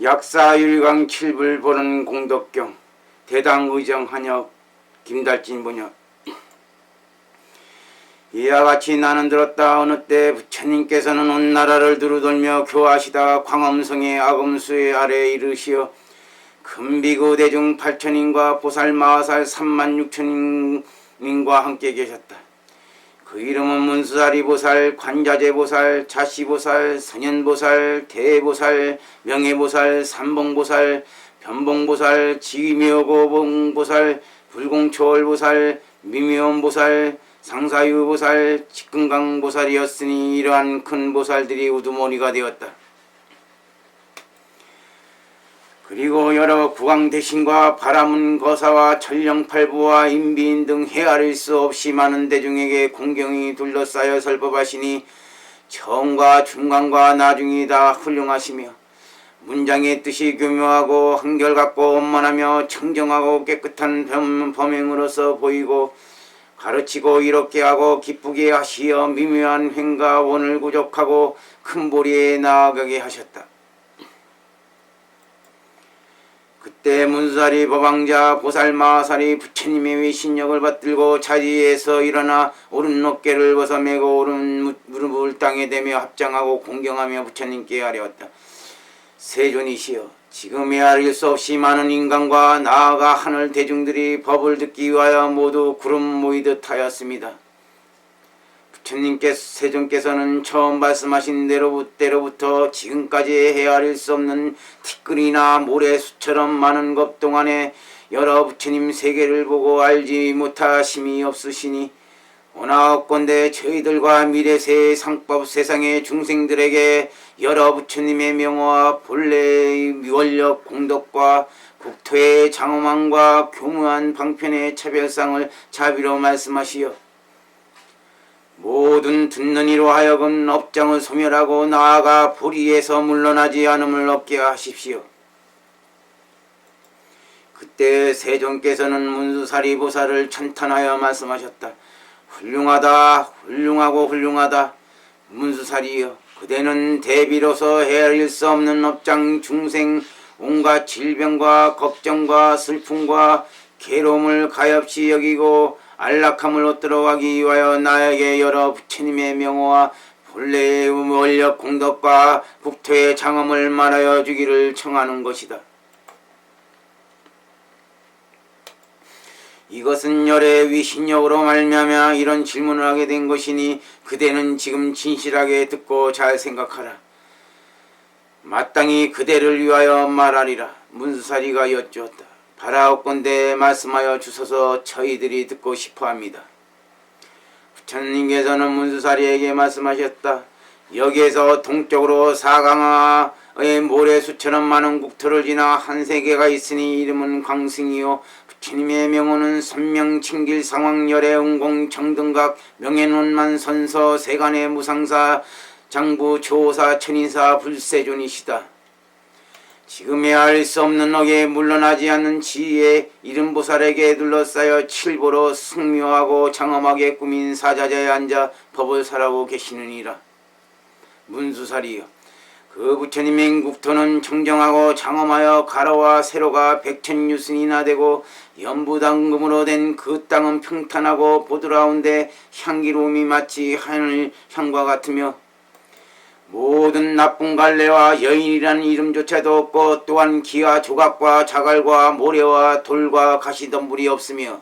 약사율강 칠불 보는 공덕경 대당의정 한역 김달진 번역. 이와 같이 나는 들었다. 어느 때 부처님께서는 온 나라를 두루돌며 교화하시다가 광엄성의 아금수의 아래에 이르시어 금비구 대중 8천인과 보살 마하살 3만 6천인과 함께 계셨다. 그 이름은 문수사리보살, 관자재보살, 자시보살, 선현보살, 대보살, 명예보살, 삼봉보살, 변봉보살, 지묘고봉보살, 불공초월보살, 미묘원보살, 상사유보살, 직근강보살이었으니 이러한 큰 보살들이 우두머리가 되었다. 그리고 여러 구강대신과 바라문 거사와 천령팔부와 인비인 등 헤아릴 수 없이 많은 대중에게 공경이 둘러싸여 설법하시니 처음과 중간과 나중이 다 훌륭하시며 문장의 뜻이 교묘하고 한결같고 원만하며 청정하고 깨끗한 범행으로서 보이고 가르치고 이롭게 하고 기쁘게 하시어 미묘한 횡과 원을 구족하고 큰 보리에 나아가게 하셨다. 그때 문수사리 법왕자 보살마하살이 부처님의 위신력을 받들고 자리에서 일어나 오른 어깨를 벗어매고 오른 무릎을 땅에 대며 합장하고 공경하며 부처님께 아뢰었다. 세존이시여, 지금 헤아릴 수 없이 많은 인간과 나아가 하늘 대중들이 법을 듣기 위하여 모두 구름 모이듯 하였습니다. 부처님께서 세존께서는 처음 말씀하신 때로부터 지금까지 헤아릴 수 없는 티끌이나 모래수처럼 많은 것 동안에 여러 부처님 세계를 보고 알지 못하심이 없으시니 원하옵건대 저희들과 미래세의 상법 세상의 중생들에게 여러 부처님의 명호와 본래의 원력 공덕과 국토의 장엄함과 교묘한 방편의 차별상을 자비로 말씀하시어 모든 듣는 이로 하여금 업장을 소멸하고 나아가 불의에서 물러나지 않음을 얻게 하십시오. 그때 세존께서는 문수사리 보살을 찬탄하여 말씀하셨다. 훌륭하다, 훌륭하고 훌륭하다. 문수사리여, 그대는 대비로서 헤아릴 수 없는 업장 중생 온갖 질병과 걱정과 슬픔과 괴로움을 가엾이 여기고 안락함을 얻도록 하기 위하여 나에게 여러 부처님의 명호와 본래의 원력 공덕과 국토의 장엄을 말하여 주기를 청하는 것이다. 이것은 열의 위신력으로 말미암아 이런 질문을 하게 된 것이니 그대는 지금 진실하게 듣고 잘 생각하라. 마땅히 그대를 위하여 말하리라. 문수사리가 여쭈었다. 바라옵건대 말씀하여 주소서 저희들이 듣고 싶어합니다. 부처님께서는 문수사리에게 말씀하셨다. 여기에서 동쪽으로 사강하의 모래수처럼 많은 국토를 지나 한 세계가 있으니 이름은 광승이요 부처님의 명호는 선명 칭길 상황 열애 응공 정등각 명예논만 선서 세간의 무상사 장부 조사 천인사 불세존이시다. 지금 헤아릴 수 없는 억에 물러나지 않는 지혜의 이른보살에게 둘러싸여 칠보로 승묘하고 장엄하게 꾸민 사자자에 앉아 법을 설하고 계시느니라. 문수사리여, 그 부처님의 국토는 청정하고 장엄하여 가로와 세로가 백천유승이나 되고 연부당금으로 된 그 땅은 평탄하고 보드라운데 향기로움이 마치 하늘 향과 같으며 모든 나쁜 갈래와 여인이라는 이름조차도 없고 또한 기와 조각과 자갈과 모래와 돌과 가시덤불이 없으며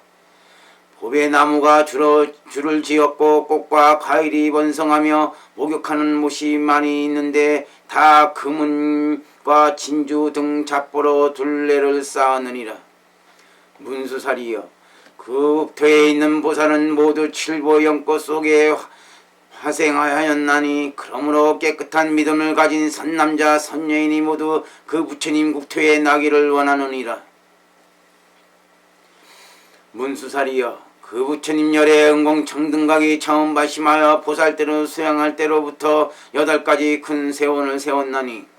봄에 나무가 줄을 지었고 꽃과 과일이 번성하며 목욕하는 못이 많이 있는데 다 금은과 진주 등 잡보로 둘레를 쌓았느니라. 문수사리여, 그 국토에 있는 보살은 모두 칠보 연꽃 속에 화생하였나니 그러므로 깨끗한 믿음을 가진 선남자 선여인이 모두 그 부처님 국토에 나기를 원하느니라. 문수사리여, 그 부처님 열의 응공 청등각이 처음 발심하여 보살대로 수양할 때로부터 8가지 큰 세원을 세웠나니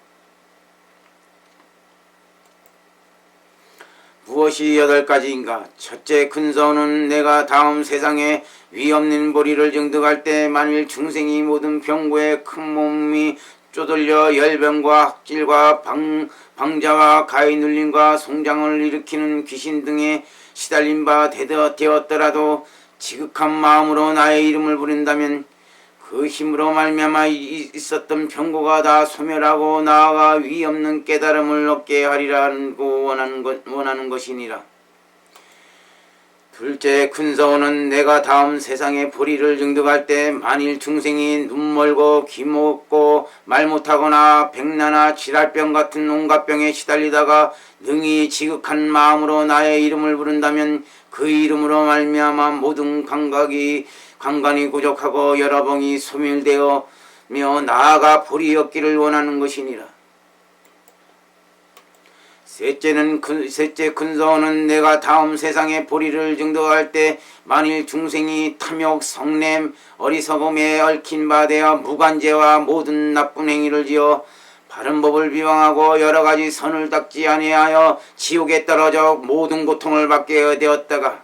무엇이 8가지인가? 첫째 큰 서원은 내가 다음 세상에 위없는 보리를 증득할 때 만일 중생이 모든 병고에 큰 몸이 쪼들려 열병과 학질과 방자와 가위 눌림과 송장을 일으키는 귀신 등에 시달린 바 되었더라도 지극한 마음으로 나의 이름을 부른다면 그 힘으로 말미암아 있었던 병고가 다 소멸하고 나아가 위없는 깨달음을 얻게 하리라고 원하는 것이니라. 둘째, 큰서원은 내가 다음 세상에 보리를 증득할 때 만일 중생이 눈멀고 귀먹고 말 못하거나 백나나 질랄병 같은 온갖 병에 시달리다가 능히 지극한 마음으로 나의 이름을 부른다면 그 이름으로 말미암아 모든 관관이 고족하고 여러 병이 소멸되어며 나아가 볼이 얻기를 원하는 것이니라. 셋째 큰서원은 내가 다음 세상에 보리를 증득할 때 만일 중생이 탐욕, 성냄, 어리석음에 얽힌 바 되어 무관죄와 모든 나쁜 행위를 지어 바른 법을 비방하고 여러가지 선을 닦지 아니하여 지옥에 떨어져 모든 고통을 받게 되었다가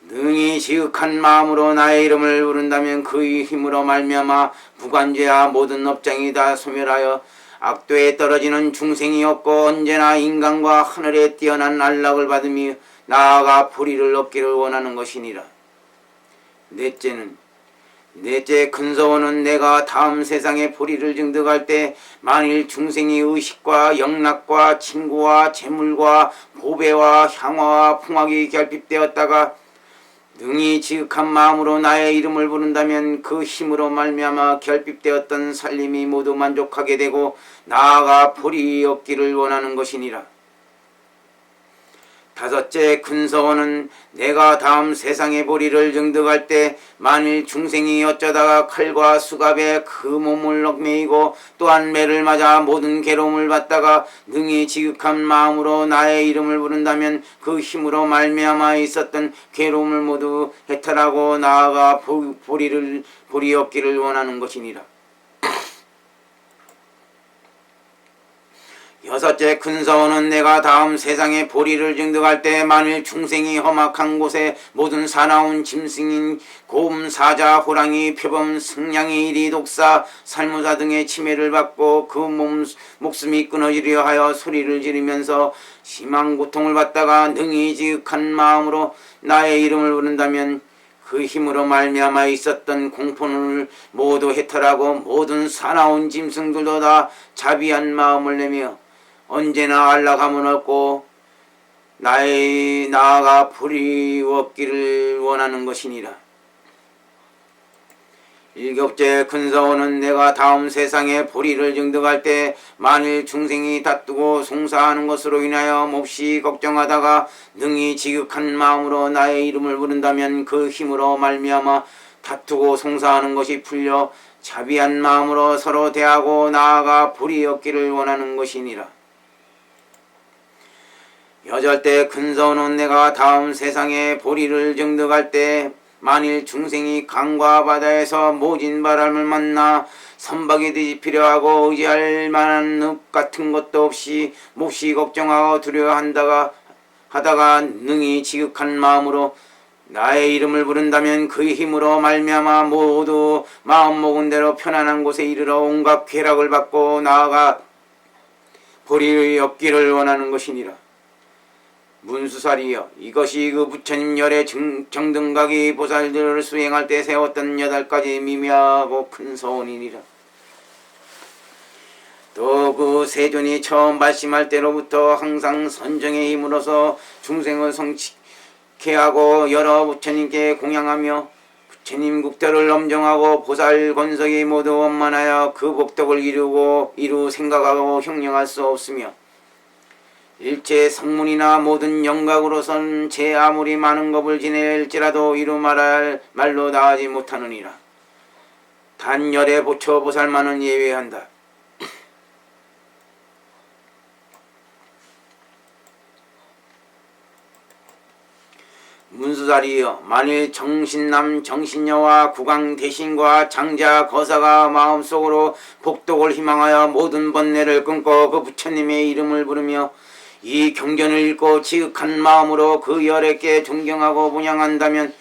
능히 지극한 마음으로 나의 이름을 부른다면 그 힘으로 말미암아 무관죄와 모든 업장이 다 소멸하여 악도에 떨어지는 중생이 없고 언제나 인간과 하늘에 뛰어난 안락을 받으며 나아가 보리를 얻기를 원하는 것이니라. 넷째 큰서원은 내가 다음 세상에 보리를 증득할 때 만일 중생이 의식과 영락과 친구와 재물과 보배와 향화와 풍악이 결핍되었다가 능히 지극한 마음으로 나의 이름을 부른다면 그 힘으로 말미암아 결핍되었던 살림이 모두 만족하게 되고 나아가 보리 얻기를 원하는 것이니라. 다섯째 큰서원은 내가 다음 세상의 보리를 증득할 때 만일 중생이 어쩌다가 칼과 수갑에 그 몸을 얽매이고 또한 매를 맞아 모든 괴로움을 받다가 능히 지극한 마음으로 나의 이름을 부른다면 그 힘으로 말미암아 있었던 괴로움을 모두 해탈하고 나아가 보리 얻기를 원하는 것이니라. 여섯째 큰서원은 내가 다음 세상에 보리를 증득할 때 만일 중생이 험악한 곳에 모든 사나운 짐승인 곰, 사자, 호랑이, 표범, 승냥이, 이리, 독사, 살모자 등의 치매를 받고 그 목숨이 끊어지려 하여 소리를 지르면서 심한 고통을 받다가 능히 지극한 마음으로 나의 이름을 부른다면 그 힘으로 말미암아 있었던 공포를 모두 해탈하고 모든 사나운 짐승들도 다 자비한 마음을 내며 언제나 안락함을 얻고 나아가 불이 얻기를 원하는 것이니라. 일곱째 큰서원은 내가 다음 세상에 보리를 증득할 때 만일 중생이 다투고 송사하는 것으로 인하여 몹시 걱정하다가 능히 지극한 마음으로 나의 이름을 부른다면 그 힘으로 말미암아 다투고 송사하는 것이 풀려 자비한 마음으로 서로 대하고 나아가 불이 얻기를 원하는 것이니라. 여덟째 큰서원은 내가 다음 세상에 보리를 증득할 때 만일 중생이 강과 바다에서 모진 바람을 만나 선박이 뒤집히려 하고 의지할 만한 늪 같은 것도 없이 몹시 걱정하고 두려워하다가 능히 지극한 마음으로 나의 이름을 부른다면 그 힘으로 말미암아 모두 마음 먹은 대로 편안한 곳에 이르러 온갖 쾌락을 받고 나아가 보리의 얻기를 원하는 것이니라. 문수살이여, 이것이 그 부처님 열의 정등각이 보살들을 수행할 때 세웠던 8가지 미미하고 큰 서원이니라. 또 그 세존이 처음 말씀할 때로부터 항상 선정의 힘으로서 중생을 성취케 하고 여러 부처님께 공양하며 부처님 국토를 엄정하고 보살 권석이 모두 원만하여 그 복덕을 이루 생각하고 형용할 수 없으며 일체 성문이나 모든 영각으로선 제 아무리 많은 법을 지낼지라도 이루 말할 말로 다하지 못하느니라. 단 열의 보초 보살만은 예외한다. 문수살이여, 만일 정신남 정신녀와 국왕 대신과 장자 거사가 마음속으로 복덕을 희망하여 모든 번뇌를 끊고 그 부처님의 이름을 부르며 이 경전을 읽고 지극한 마음으로 그 열애께 존경하고 분양한다면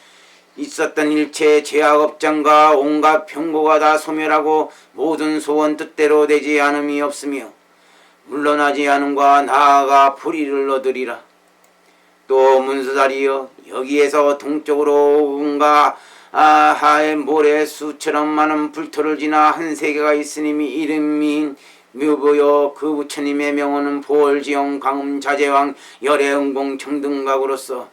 있었던 일체 죄악업장과 온갖 병고가 다 소멸하고 모든 소원 뜻대로 되지 않음이 없으며 물러나지 않음과 나아가 불의를 얻으리라. 또 문수살이여 여기에서 동쪽으로 온가 하의 모래수처럼 많은 불토를 지나 한 세계가 있으니 이름이 묘보여 그 부처님의 명호는 보월지영 강음 자제왕 열애응공 청등각으로서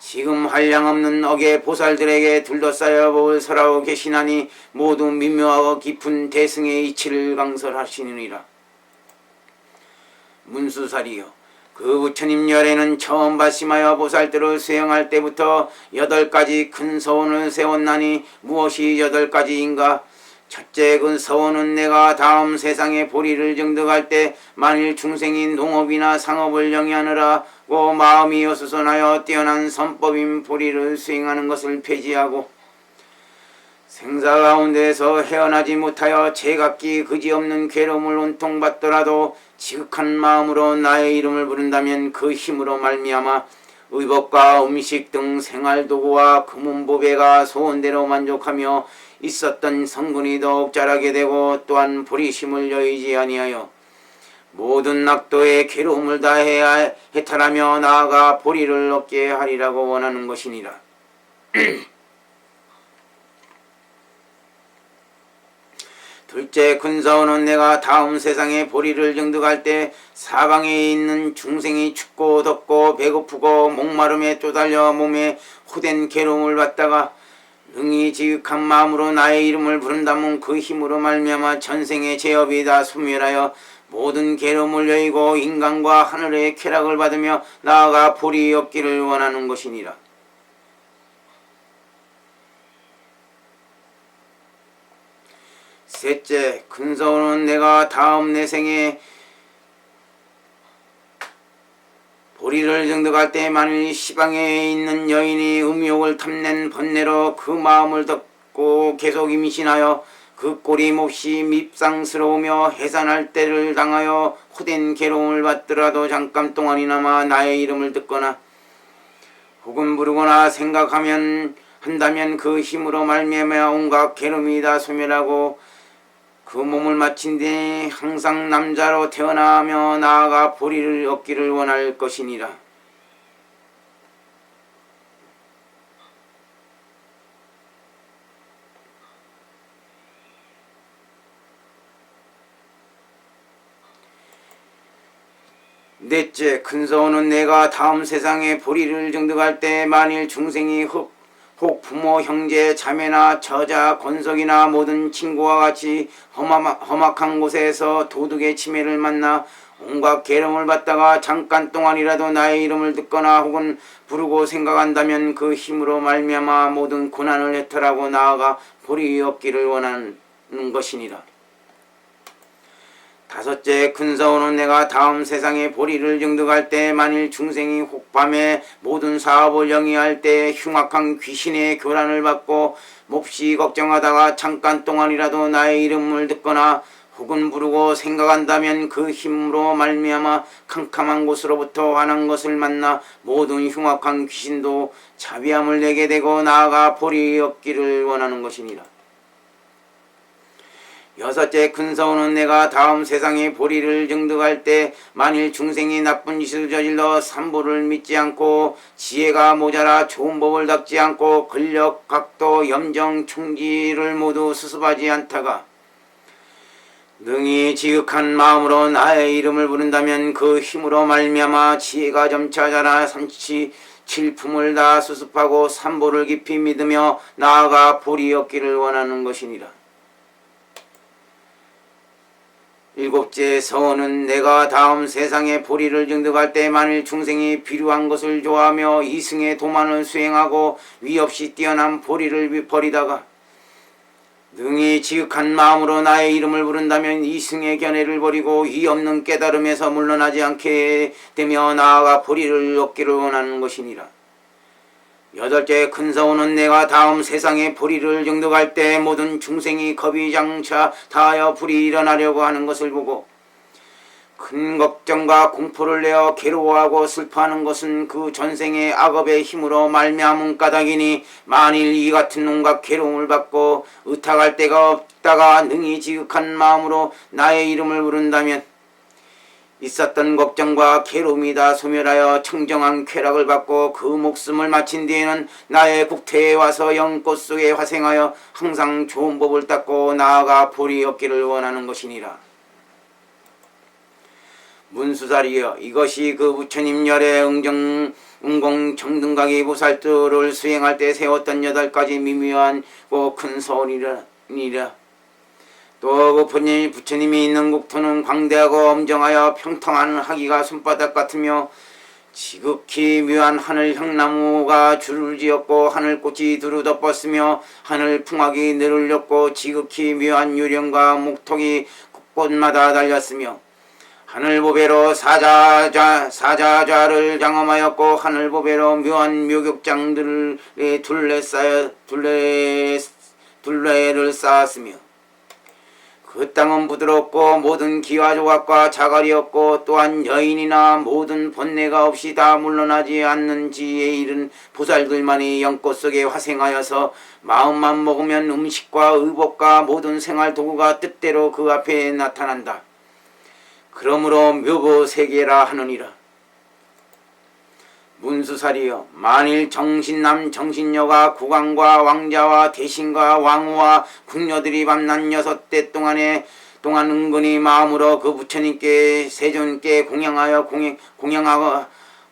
지금 한량없는 억의 보살들에게 둘러싸여 법을 설하고 계시나니 모두 미묘하고 깊은 대승의 이치를 강설하시느니라. 문수살이여 그 부처님 열애는 처음 발심하여 보살들을 수행할 때부터 8가지 큰 서원을 세웠나니 무엇이 8가지인가? 첫째 그 서원은 내가 다음 세상에 보리를 정득할 때 만일 중생이 농업이나 상업을 영위하느라고 마음이 어수선하여 뛰어난 선법인 보리를 수행하는 것을 폐지하고 생사 가운데에서 헤어나지 못하여 제각기 그지없는 괴로움을 온통 받더라도 지극한 마음으로 나의 이름을 부른다면 그 힘으로 말미암아 의복과 음식 등 생활도구와 금은보배가 소원대로 만족하며 있었던 성군이 더욱 자라게 되고 또한 보리심을 여의지 아니하여 모든 낙도의 괴로움을 다해야 해탈하며 나아가 보리를 얻게 하리라고 원하는 것이니라. 둘째 큰 서원은 내가 다음 세상에 보리를 정득할 때 사방에 있는 중생이 춥고 덥고 배고프고 목마름에 쪼달려 몸에 호된 괴로움을 받다가 능히 지극한 마음으로 나의 이름을 부른다면 그 힘으로 말미암아 전생의 죄업이 다 소멸하여 모든 괴로움을 여의고 인간과 하늘의 쾌락을 받으며 나아가 보리 얻기를 원하는 것이니라. 셋째 큰 서원은 내가 다음 내 생에 보리를 정득할 때 만일 시방에 있는 여인이 음욕을 탐낸 번뇌로 그 마음을 덮고 계속 임신하여 그 꼴이 몹시 밉상스러우며 해산할 때를 당하여 호된 괴로움을 받더라도 잠깐 동안이나마 나의 이름을 듣거나 혹은 부르거나 생각하면 한다면 그 힘으로 말미암아 온갖 괴로움이 다 소멸하고 그 몸을 마친 뒤 항상 남자로 태어나며 나아가 보리를 얻기를 원할 것이니라. 넷째 큰 서원은 내가 다음 세상에 보리를 정득할 때 만일 중생이 혹 부모, 형제, 자매나 저자, 권석이나 모든 친구와 같이 험악한 곳에서 도둑의 침해를 만나 온갖 괴로움을 받다가 잠깐 동안이라도 나의 이름을 듣거나 혹은 부르고 생각한다면 그 힘으로 말미암아 모든 고난을 해탈하고 나아가 보리 얻기를 원하는 것이니라. 다섯째 큰 서원은 내가 다음 세상에 보리를 정득할 때 만일 중생이 혹밤에 모든 사업을 영위할 때 흉악한 귀신의 교란을 받고 몹시 걱정하다가 잠깐 동안이라도 나의 이름을 듣거나 혹은 부르고 생각한다면 그 힘으로 말미암아 캄캄한 곳으로부터 환한 것을 만나 모든 흉악한 귀신도 자비함을 내게 되고 나아가 보리 얻기를 원하는 것이니라. 여섯째 큰 서원은 내가 다음 세상에 보리를 정득할 때 만일 중생이 나쁜 짓을 저질러 삼보를 믿지 않고 지혜가 모자라 좋은 법을 닦지 않고 권력, 각도, 염정, 충지를 모두 수습하지 않다가 능히 지극한 마음으로 나의 이름을 부른다면 그 힘으로 말미암아 지혜가 점차 자라 삼치 칠품을 다 수습하고 삼보를 깊이 믿으며 나아가 보리 얻기를 원하는 것이니라. 일곱째 서원은 내가 다음 세상에 보리를 정득할 때 만일 중생이 비루한 것을 좋아하며 이승의 도만을 수행하고 위없이 뛰어난 보리를 버리다가 능히 지극한 마음으로 나의 이름을 부른다면 이승의 견해를 버리고 이 없는 깨달음에서 물러나지 않게 되며 나아가 보리를 얻기를 원하는 것이니라. 여덟째 큰 서원은 내가 다음 세상에 보리를 정득할 때 모든 중생이 겁이 장차 다하여 불이 일어나려고 하는 것을 보고 큰 걱정과 공포를 내어 괴로워하고 슬퍼하는 것은 그 전생의 악업의 힘으로 말미암은 까닭이니, 만일 이 같은 온갖 괴로움을 받고 의탁할 데가 없다가 능히 지극한 마음으로 나의 이름을 부른다면 있었던 걱정과 괴로움이 다 소멸하여 청정한 쾌락을 받고 그 목숨을 마친 뒤에는 나의 국태에 와서 연꽃 속에 화생하여 항상 좋은 법을 닦고 나아가 볼이 얻기를 원하는 것이니라. 문수살이여, 이것이 그 부처님 열의 응공 정등각이 보살도를 수행할 때 세웠던 8가지 미묘하고 큰 소원이라. 또 그 부처님이 있는 국토는 광대하고 엄정하여 평통한 하기가 손바닥 같으며 지극히 묘한 하늘 향나무가 줄을 지었고 하늘꽃이 두루 덮었으며 하늘 풍악이 내려올렸고 지극히 묘한 유령과 목톡이 곳곳마다 달렸으며 하늘보배로 사자좌를 장엄하였고 하늘보배로 묘한 묘격장들의 둘레를 쌓았으며 그 땅은 부드럽고 모든 기와 조각과 자갈이었고 또한 여인이나 모든 번뇌가 없이 다 물러나지 않는 지혜에 이른 보살들만이 연꽃 속에 화생하여서 마음만 먹으면 음식과 의복과 모든 생활 도구가 뜻대로 그 앞에 나타난다. 그러므로 묘보세계라 하느니라. 문수살이여, 만일 정신남 정신녀가 국왕과 왕자와 대신과 왕후와 궁녀들이 밤낮 6대 동안 은근히 마음으로 그 부처님께 세존께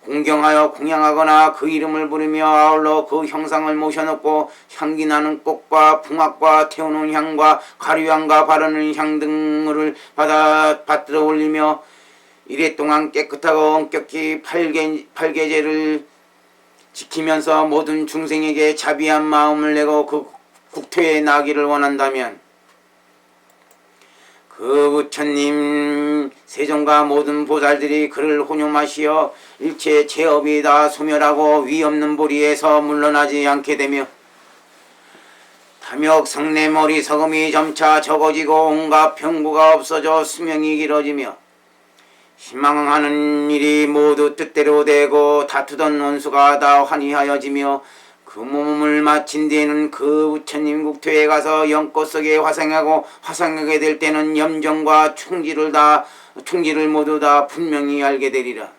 공경하거나 그 이름을 부르며 아울러 그 형상을 모셔놓고 향기나는 꽃과 풍악과 태우는 향과 가류향과 바르는 향 등을 받들어 올리며 이랫동안 깨끗하고 엄격히 팔계제를 지키면서 모든 중생에게 자비한 마음을 내고 그 국토에 나기를 원한다면 그 부처님 세존과 모든 보살들이 그를 혼용하시어 일체 죄업이 다 소멸하고 위없는 보리에서 물러나지 않게 되며 탐욕 성내 머리 서금이 점차 적어지고 온갖 병고가 없어져 수명이 길어지며 희망하는 일이 모두 뜻대로 되고 다투던 원수가 다 환희하여지며 그 몸을 마친 뒤에는 그 부처님 국토에 가서 연꽃 속에 화생하게 될 때는 염정과 충지를 모두 다 분명히 알게 되리라.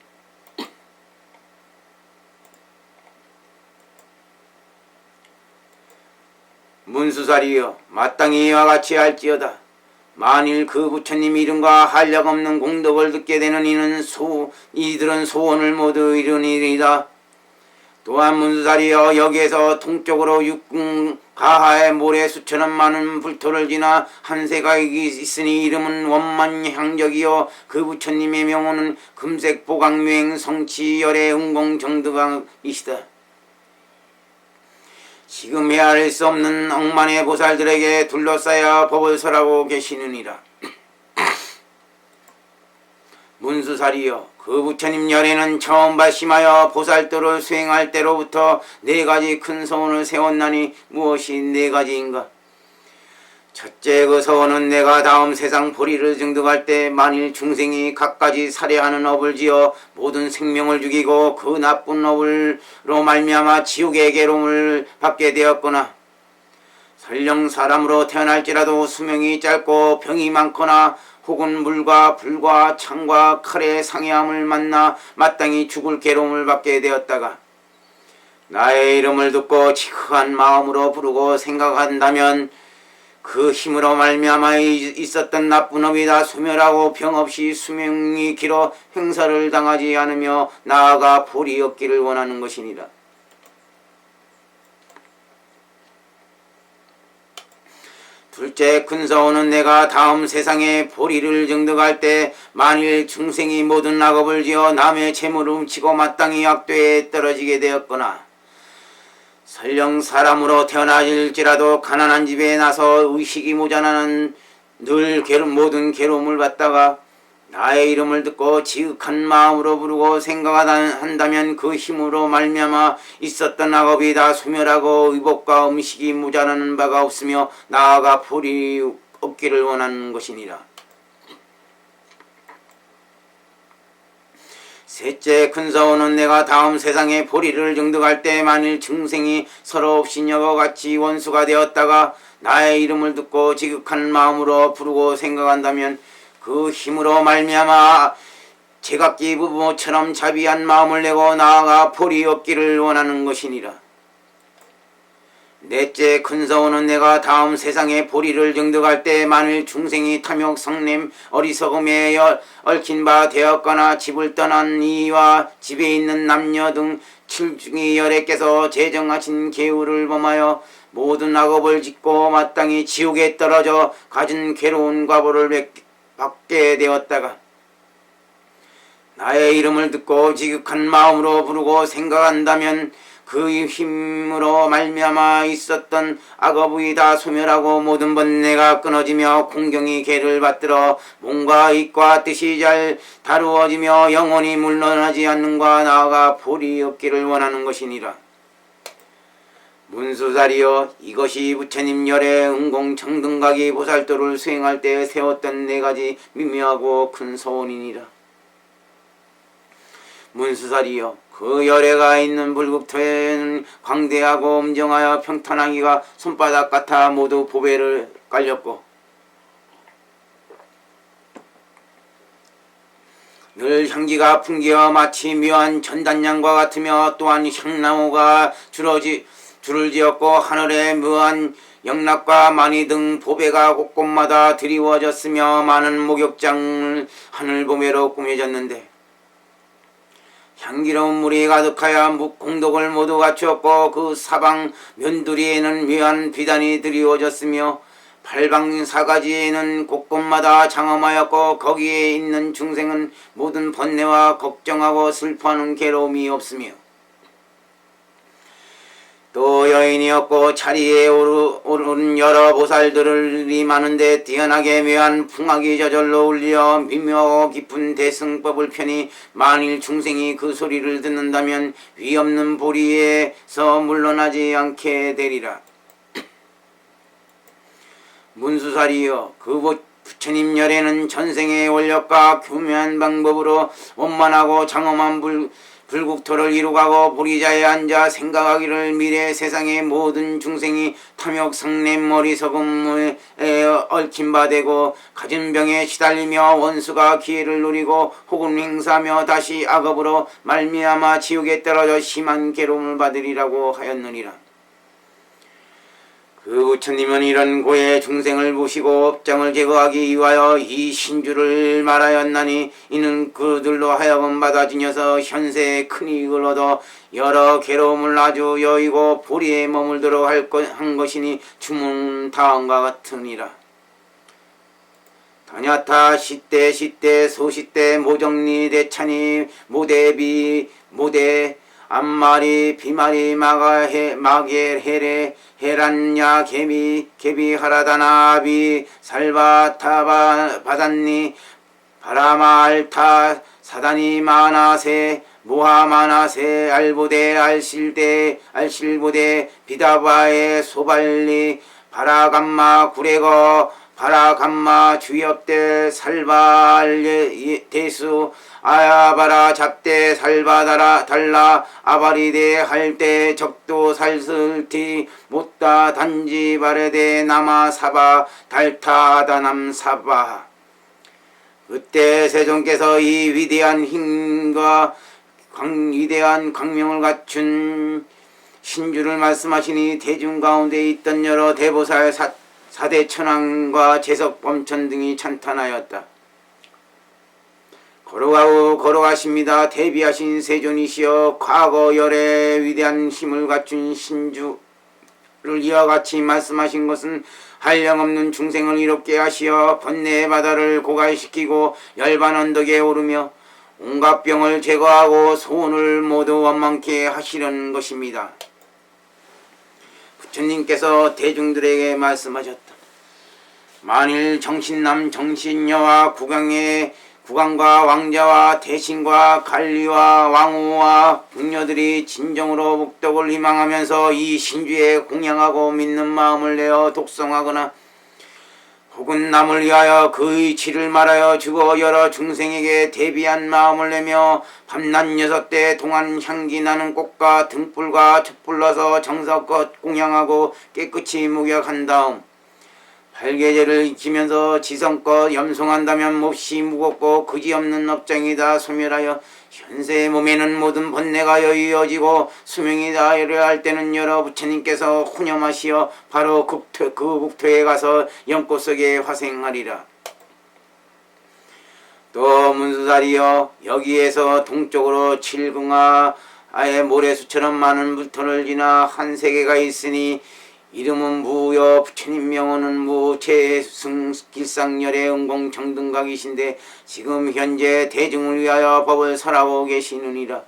문수살이여, 마땅히 이와 같이 할지어다. 만일 그 부처님 이름과 한량없는 공덕을 듣게 되는 이들은 소원을 모두 이루니이다. 또한 문수살이여, 여기에서 동쪽으로 육궁 가하의 모래수처럼 많은 불토를 지나 한세가액이 있으니 이름은 원만향적이요 그 부처님의 명호는 금색 보강묘행 성치열의 응공정등각이시다. 지금 헤아릴 수 없는 억만의 보살들에게 둘러싸여 법을 설하고 계시느니라. 문수살이여, 그 부처님 열에는 처음 발심하여 보살도를 수행할 때로부터 4가지 큰 서원을 세웠나니 무엇이 4가지인가? 첫째, 그 서원은 내가 다음 세상 보리를 증득할 때 만일 중생이 갖가지 살해하는 업을 지어 모든 생명을 죽이고 그 나쁜 업으로 말미암아 지옥의 괴로움을 받게 되었거나 설령 사람으로 태어날지라도 수명이 짧고 병이 많거나 혹은 물과 불과 창과 칼의 상해함을 만나 마땅히 죽을 괴로움을 받게 되었다가 나의 이름을 듣고 지극한 마음으로 부르고 생각한다면 그 힘으로 말미암아 있었던 나쁜 업이 다 소멸하고 병 없이 수명이 길어 행사를 당하지 않으며 나아가 볼이 얻기를 원하는 것이니라. 둘째, 큰 서원은 내가 다음 세상에 보리를 증득할 때 만일 중생이 모든 악업을 지어 남의 재물을 훔치고 마땅히 악도에 떨어지게 되었거나 설령 사람으로 태어날지라도 가난한 집에 나서 의식이 모자라는 늘 모든 괴로움을 받다가 나의 이름을 듣고 지극한 마음으로 부르고 생각한다면 그 힘으로 말미암아 있었던 악업이 다 소멸하고 의복과 음식이 모자라는 바가 없으며 나아가 볼이 얻기를 원하는 것이니라. 셋째 큰서원은 내가 다음 세상에 보리를 정득할 때 만일 중생이 서로 없이 여과 같이 원수가 되었다가 나의 이름을 듣고 지극한 마음으로 부르고 생각한다면 그 힘으로 말미암아 제각기 부부처럼 자비한 마음을 내고 나아가 볼이 없기를 원하는 것이니라. 넷째 큰서원은 내가 다음 세상에 보리를 정득할 때 만일 중생이 탐욕 성냄 어리석음에 얽힌 바 되었거나 집을 떠난 이와 집에 있는 남녀 등 칠중이 열애께서 제정하신 계율을 범하여 모든 악업을 짓고 마땅히 지옥에 떨어져 가진 괴로운 과보를 받게 되었다가 나의 이름을 듣고 지극한 마음으로 부르고 생각한다면 그 힘으로 말미암아 있었던 악업이 다 소멸하고 모든 번뇌가 끊어지며 공경이 개를 받들어 몸과意과 뜻이 잘 다루어지며 영원히 물러나지 않는과 나아가 볼이 없기를 원하는 것이니라. 문수살이여 이것이 부처님 열애 응공청등각이 보살도를 수행할 때 세웠던 네 가지 미묘하고 큰 소원이니라. 문수살이여 그 열애가 있는 불국토에는 광대하고 엄정하여 평탄하기가 손바닥 같아 모두 보배를 깔렸고 늘 향기가 풍기어 마치 묘한 전단향과 같으며 또한 향나무가 줄을 지었고 하늘에 묘한 영락과 마니 등 보배가 곳곳마다 드리워졌으며 많은 목욕장을 하늘보배로 꾸며졌는데 향기로운 물이 가득하여 공덕을 모두 갖추었고 그 사방 면두리에는 묘한 비단이 드리워졌으며 팔방 사가지에는 곳곳마다 장엄하였고 거기에 있는 중생은 모든 번뇌와 걱정하고 슬퍼하는 괴로움이 없으며 또 여인이었고 자리에 오른 여러 보살들이 많은데 뛰어나게 묘한 풍악이 저절로 울려 미묘하고 깊은 대승법을 펴니 만일 중생이 그 소리를 듣는다면 위없는 보리에서 물러나지 않게 되리라. 문수살이여 그 부처님 열애는 전생의 원력과 교묘한 방법으로 원만하고 장엄한 불국토를 이루가고 보리자에 앉아 생각하기를 미래 세상의 모든 중생이 탐욕 성냄 어리석음에 얽힌 바 되고 가진 병에 시달리며 원수가 기회를 누리고 혹은 행사하며 다시 악업으로 말미암아 지옥에 떨어져 심한 괴로움을 받으리라고 하였느니라. 그 부처님은 이런 고의 중생을 보시고 업장을 제거하기 위하여 이 신주를 말하였나니 이는 그들로 하여금 받아지녀서 현세에 큰 이익을 얻어 여러 괴로움을 아주 여의고 보리에 머물도록 한 것이니 주문 다음과 같으니라. 다냐타 시대 소시대 모정리 대찬이 모대비 모대 암마리 비마리 마게 헤레 헤란야 개비 하라다나비 살바타바 바단니 바라마 알타 사다니 마나세 모하마나세 알보데 알실보데 비다바에 소발리 바라감마 구레거 바라감마 주엽대 살발 대수 아야바라 잡대 살바다라 달라 아바리대 할대 적도 살슬티 못다 단지 바레대 남아 사바 달타다남 사바. 그때 세존께서 이 위대한 힘과 위대한 광명을 갖춘 신주를 말씀하시니 대중 가운데 있던 여러 대보살 사대 천왕과 제석 범천 등이 찬탄하였다. 걸어가십니다. 대비하신 세존이시여 과거 열의 위대한 힘을 갖춘 신주를 이와 같이 말씀하신 것은 한량없는 중생을 이롭게 하시어 번뇌의 바다를 고갈시키고 열반 언덕에 오르며 온갖 병을 제거하고 소원을 모두 원만케 하시려는 것입니다. 부처님께서 대중들에게 말씀하셨다. 만일 정신남 정신녀와 국왕과 왕자와 대신과 관리와 왕후와 궁녀들이 진정으로 복덕을 희망하면서 이 신주에 공양하고 믿는 마음을 내어 독성하거나 혹은 남을 위하여 그의 치를 말하여 주고 여러 중생에게 대비한 마음을 내며 밤낮 6대 동안 향기 나는 꽃과 등불과 촛불러서 정성껏 공양하고 깨끗이 목욕한 다음 발계제를 익히면서 지성껏 염송한다면 몹시 무겁고 그지없는 업장이다 소멸하여 현세의 몸에는 모든 번뇌가 여유어지고 수명이 다하려 할 때는 여러 부처님께서 혼염하시어 바로 그 국토에 가서 연꽃 속에 화생하리라. 또 문수살이여 여기에서 동쪽으로 칠궁하의 모래수처럼 많은 물터를 지나 한 세계가 있으니 이름은 무여 부처님 명호는 무체승길상열의 응공정등각이신데 지금 현재 대중을 위하여 법을 설하고 계시느니라.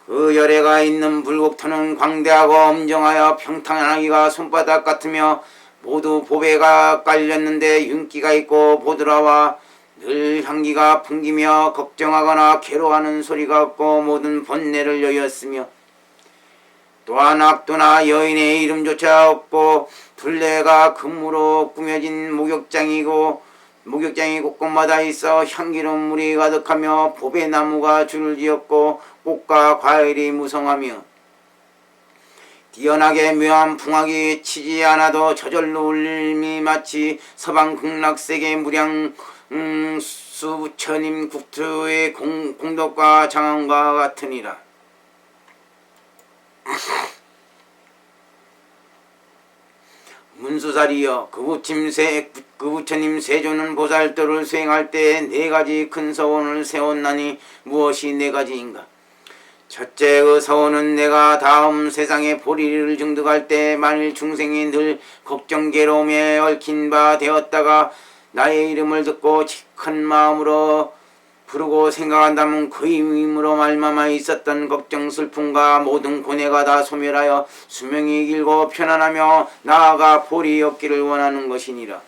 그 열애가 있는 불국토는 광대하고 엄정하여 평탄하기가 손바닥 같으며 모두 보배가 깔렸는데 윤기가 있고 보드라와 늘 향기가 풍기며 걱정하거나 괴로워하는 소리가 없고 모든 번뇌를 여였으며 또한 악도나 여인의 이름조차 없고 둘레가 금으로 꾸며진 목욕장이 곳곳마다 있어 향기로운 물이 가득하며 보배나무가 줄을 지었고 꽃과 과일이 무성하며 뛰어나게 묘한 풍악이 치지 않아도 저절로 울림이 마치 서방 극락세계 무량 수부처님 국토의 공덕과 장엄과 같으니라. 문수살이여 그 부처님 세조는 보살도를 수행할 때 4가지 큰 서원을 세웠나니 무엇이 4가지인가? 첫째 그 서원은 내가 다음 세상에 보리를 증득할 때 만일 중생이 늘 걱정 괴로움에 얽힌 바 되었다가 나의 이름을 듣고 직한 마음으로 부르고 생각한다면 그 힘으로 말미암아 있었던 걱정 슬픔과 모든 고뇌가 다 소멸하여 수명이 길고 편안하며 나아가 볼이 없기를 원하는 것이니라.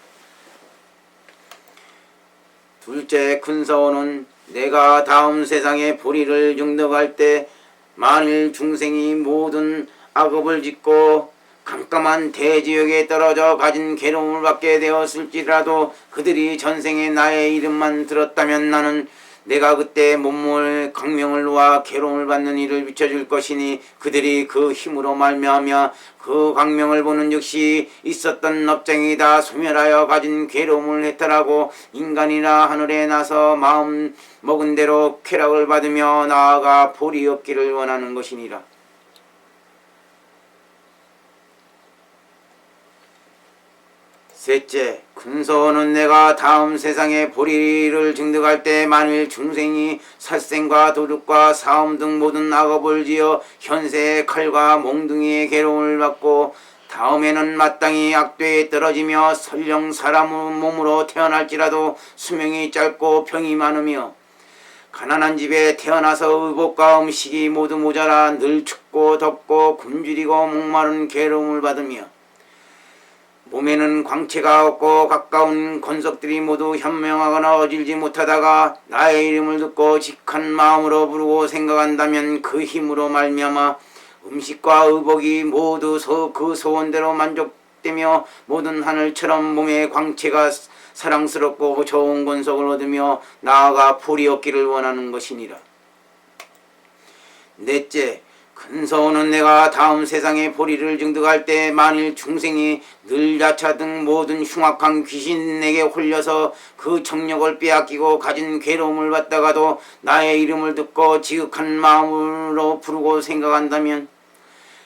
둘째 큰 서원은 내가 다음 세상에 보리를 증득할 때 만일 중생이 모든 악업을 짓고 깜깜한 대지역에 떨어져 가진 괴로움을 받게 되었을지라도 그들이 전생에 나의 이름만 들었다면 나는 내가 그때 몸물 광명을 놓아 괴로움을 받는 일을 비춰줄 것이니 그들이 그 힘으로 말미암아 그 광명을 보는 즉시 있었던 업장이 다 소멸하여 가진 괴로움을 해탈하고 인간이나 하늘에 나서 마음 먹은 대로 쾌락을 받으며 나아가 볼이 얻기를 원하는 것이니라. 셋째, 큰 서원은 내가 다음 세상에 보리를 증득할 때 만일 중생이 살생과 도둑과 사음 등 모든 악업을 지어 현세의 칼과 몽둥이의 괴로움을 받고 다음에는 마땅히 악도에 떨어지며 설령 사람 몸으로 태어날지라도 수명이 짧고 병이 많으며 가난한 집에 태어나서 의복과 음식이 모두 모자라 늘 춥고 덥고 굶주리고 목마른 괴로움을 받으며 몸에는 광채가 없고 가까운 권석들이 모두 현명하거나 어질지 못하다가 나의 이름을 듣고 직한 마음으로 부르고 생각한다면 그 힘으로 말미암아 음식과 의복이 모두 그 소원대로 만족되며 모든 하늘처럼 몸의 광채가 사랑스럽고 좋은 권석을 얻으며 나아가 볼이 얻기를 원하는 것이니라. 넷째, 큰 서원은 내가 다음 세상에 보리를 증득할 때 만일 중생이 늘 야차 등 모든 흉악한 귀신에게 홀려서 그 정력을 빼앗기고 가진 괴로움을 받다가도 나의 이름을 듣고 지극한 마음으로 부르고 생각한다면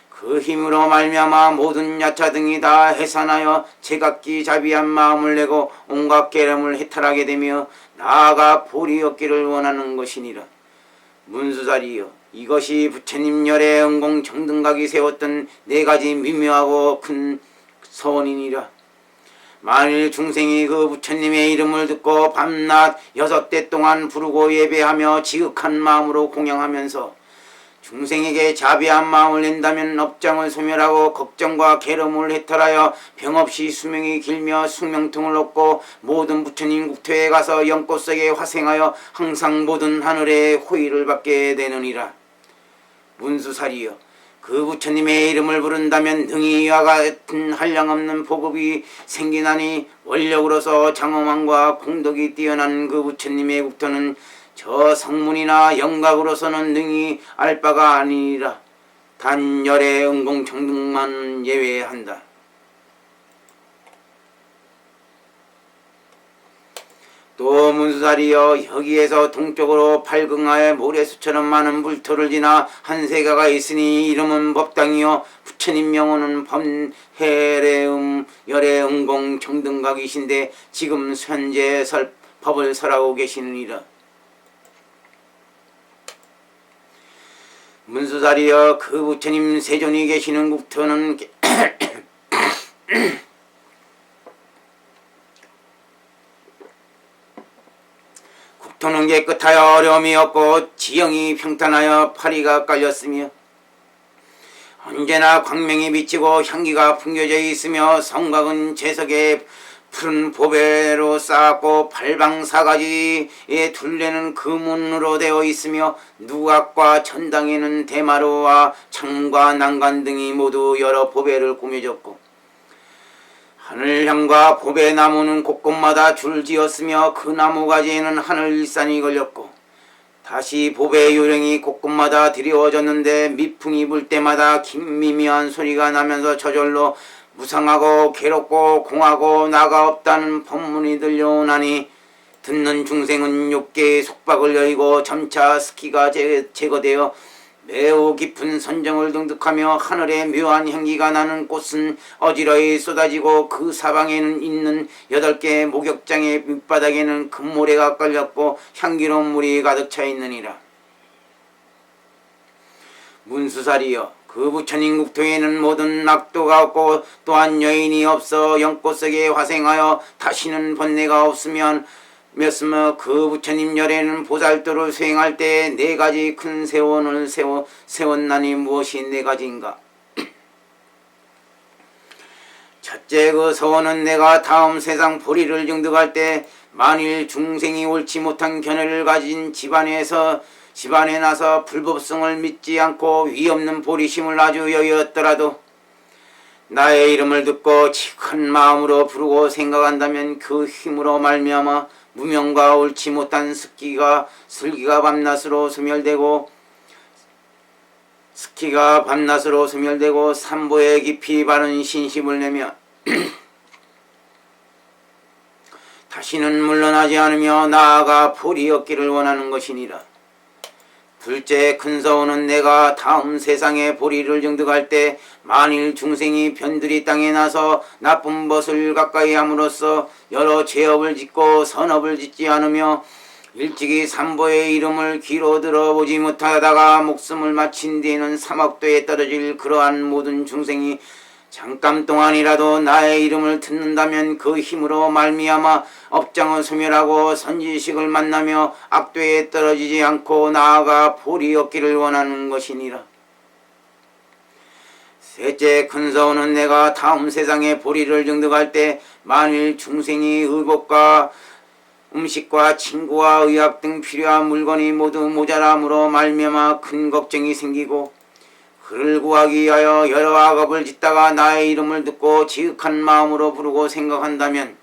그 힘으로 말미암아 모든 야차 등이 다 해산하여 제각기 자비한 마음을 내고 온갖 괴로움을 해탈하게 되며 나아가 볼이 얻기를 원하는 것이니라. 문수살이여 이것이 부처님 열의 응공 정등각이 세웠던 4가지 미묘하고 큰 서원이니라. 만일 중생이 그 부처님의 이름을 듣고 밤낮 6대 동안 부르고 예배하며 지극한 마음으로 공양하면서 중생에게 자비한 마음을 낸다면 업장을 소멸하고 걱정과 괴로움을 해탈하여 병없이 수명이 길며 숙명통을 얻고 모든 부처님 국토에 가서 연꽃 속에 화생하여 항상 모든 하늘의 호의를 받게 되느니라. 문수살이여 그 부처님의 이름을 부른다면 능히 이와 같은 한량없는 복업이 생기나니 원력으로서 장엄함과 공덕이 뛰어난 그 부처님의 국토는 저 성문이나 영각으로서는 능히 알 바가 아니라 단 열의 응공청등만 예외한다. 또 문수살이여 여기에서 동쪽으로 발긍하여 모래수처럼 많은 물터를 지나 한 세가가 있으니 이름은 법당이요 부처님 명호는 범해례음 열의 응공 청등각이신데 지금 현재 법을 설하고 계시느니라. 문수살이여 그 부처님 세존이 계시는 국토는 국토는 깨끗하여 어려움이 없고 지형이 평탄하여 파리가 깔렸으며 언제나 광명이 비치고 향기가 풍겨져 있으며 성곽은 재석에 푸른 보배로 쌓았고 발방사가지에 둘레는 금문으로 되어 있으며 누각과 전당에는 대마루와 창과 난간 등이 모두 여러 보배를 꾸며졌고 하늘향과 보배나무는 곳곳마다 줄지었으며 그 나무가지에는 하늘일산이 걸렸고 다시 보배 요령이 곳곳마다 드리워졌는데 미풍이 불 때마다 긴미미한 소리가 나면서 저절로 무상하고 괴롭고 공하고 나가 없다는 법문이 들려오나니 듣는 중생은 욕계의 속박을 여의고 점차 스키가 제거되어 매우 깊은 선정을 등득하며 하늘에 묘한 향기가 나는 꽃은 어지러이 쏟아지고 그 사방에는 있는 8개의 목욕장의 밑바닥에는 금모래가 깔렸고 향기로운 물이 가득 차 있느니라. 문수살이여 그 부처님 국토에는 모든 낙도가 없고 또한 여인이 없어 연꽃속에 화생하여 다시는 번뇌가 없으면 몇으며 그 부처님 열에는 보살도를 수행할 때 4가지 큰 세원을 세웠나니 무엇이 4가지인가? 첫째 그 서원은 내가 다음 세상 보리를 증득할 때 만일 중생이 옳지 못한 견해를 가진 집안에 나서 불법성을 믿지 않고 위없는 보리심을 아주 여였더라도 나의 이름을 듣고 직한 마음으로 부르고 생각한다면 그 힘으로 말미암아 무명과 옳지 못한 슬기가 밤낮으로 소멸되고 삼보에 깊이 바른 신심을 내며 다시는 물러나지 않으며 나아가 불이 얻기를 원하는 것이니라. 둘째 큰 서원은 내가 다음 세상에 보리를 증득할 때 만일 중생이 변들이 땅에 나서 나쁜 것을 가까이 함으로써 여러 죄업을 짓고 선업을 짓지 않으며 일찍이 삼보의 이름을 귀로 들어보지 못하다가 목숨을 마친 뒤에는 사막도에 떨어질 그러한 모든 중생이 잠깐 동안이라도 나의 이름을 듣는다면 그 힘으로 말미암아 업장을 소멸하고 선지식을 만나며 악도에 떨어지지 않고 나아가 보리 얻기를 원하는 것이니라. 셋째 큰 서원은 내가 다음 세상에 보리를 증득할 때 만일 중생이 의복과 음식과 친구와 의학 등 필요한 물건이 모두 모자람으로 말미암아 큰 걱정이 생기고 그를 구하기 위하여 여러 악업을 짓다가 나의 이름을 듣고 지극한 마음으로 부르고 생각한다면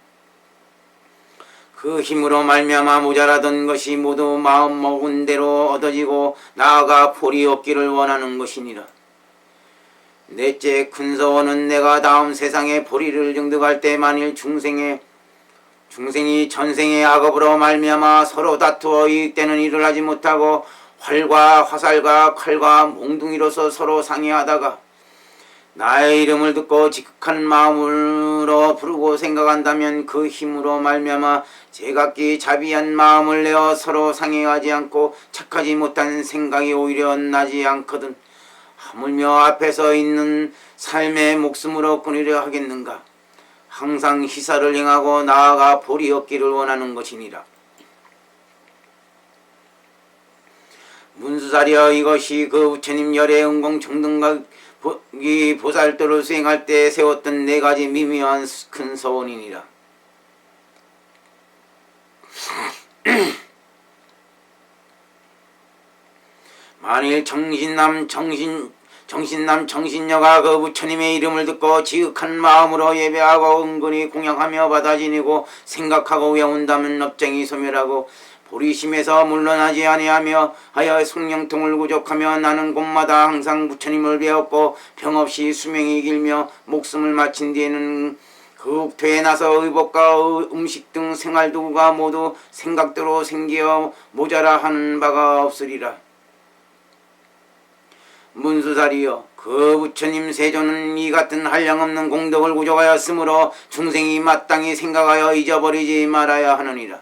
그 힘으로 말미암아 모자라던 것이 모두 마음 먹은 대로 얻어지고 나아가 보리 얻기를 원하는 것이니라. 넷째 큰 서원은 내가 다음 세상에 보리를 증득할 때 만일 중생이 전생의 악업으로 말미암아 서로 다투어 이익되는 일을 하지 못하고 활과 화살과 칼과 몽둥이로서 서로 상의하다가 나의 이름을 듣고 지극한 마음으로 부르고 생각한다면 그 힘으로 말미암아 제각기 자비한 마음을 내어 서로 상의하지 않고 착하지 못한 생각이 오히려 나지 않거든 하물며 앞에서 있는 삶의 목숨으로 끊으려 하겠는가? 항상 희사를 행하고 나아가 보리 얻기를 원하는 것이니라. 문수살이여 이것이 그 부처님 열의 응공 청등각이 보살도를 수행할 때 세웠던 4가지 미묘한 큰 서원이니라. 정신남 정신남 정신녀가 그 부처님의 이름을 듣고 지극한 마음으로 예배하고 은근히 공양하며 받아 지니고 생각하고 외운다면 업장이 소멸하고 보리심에서 물러나지 아니하며 하여 성령통을 구족하며 나는 곳마다 항상 부처님을 배웠고 병없이 수명이 길며 목숨을 마친 뒤에는 그 옥토에 나서 의복과 음식 등 생활도구가 모두 생각대로 생기어 모자라 하는 바가 없으리라. 문수살이여, 그 부처님 세존은 이 같은 한량없는 공덕을 구족하였으므로 중생이 마땅히 생각하여 잊어버리지 말아야 하느니라.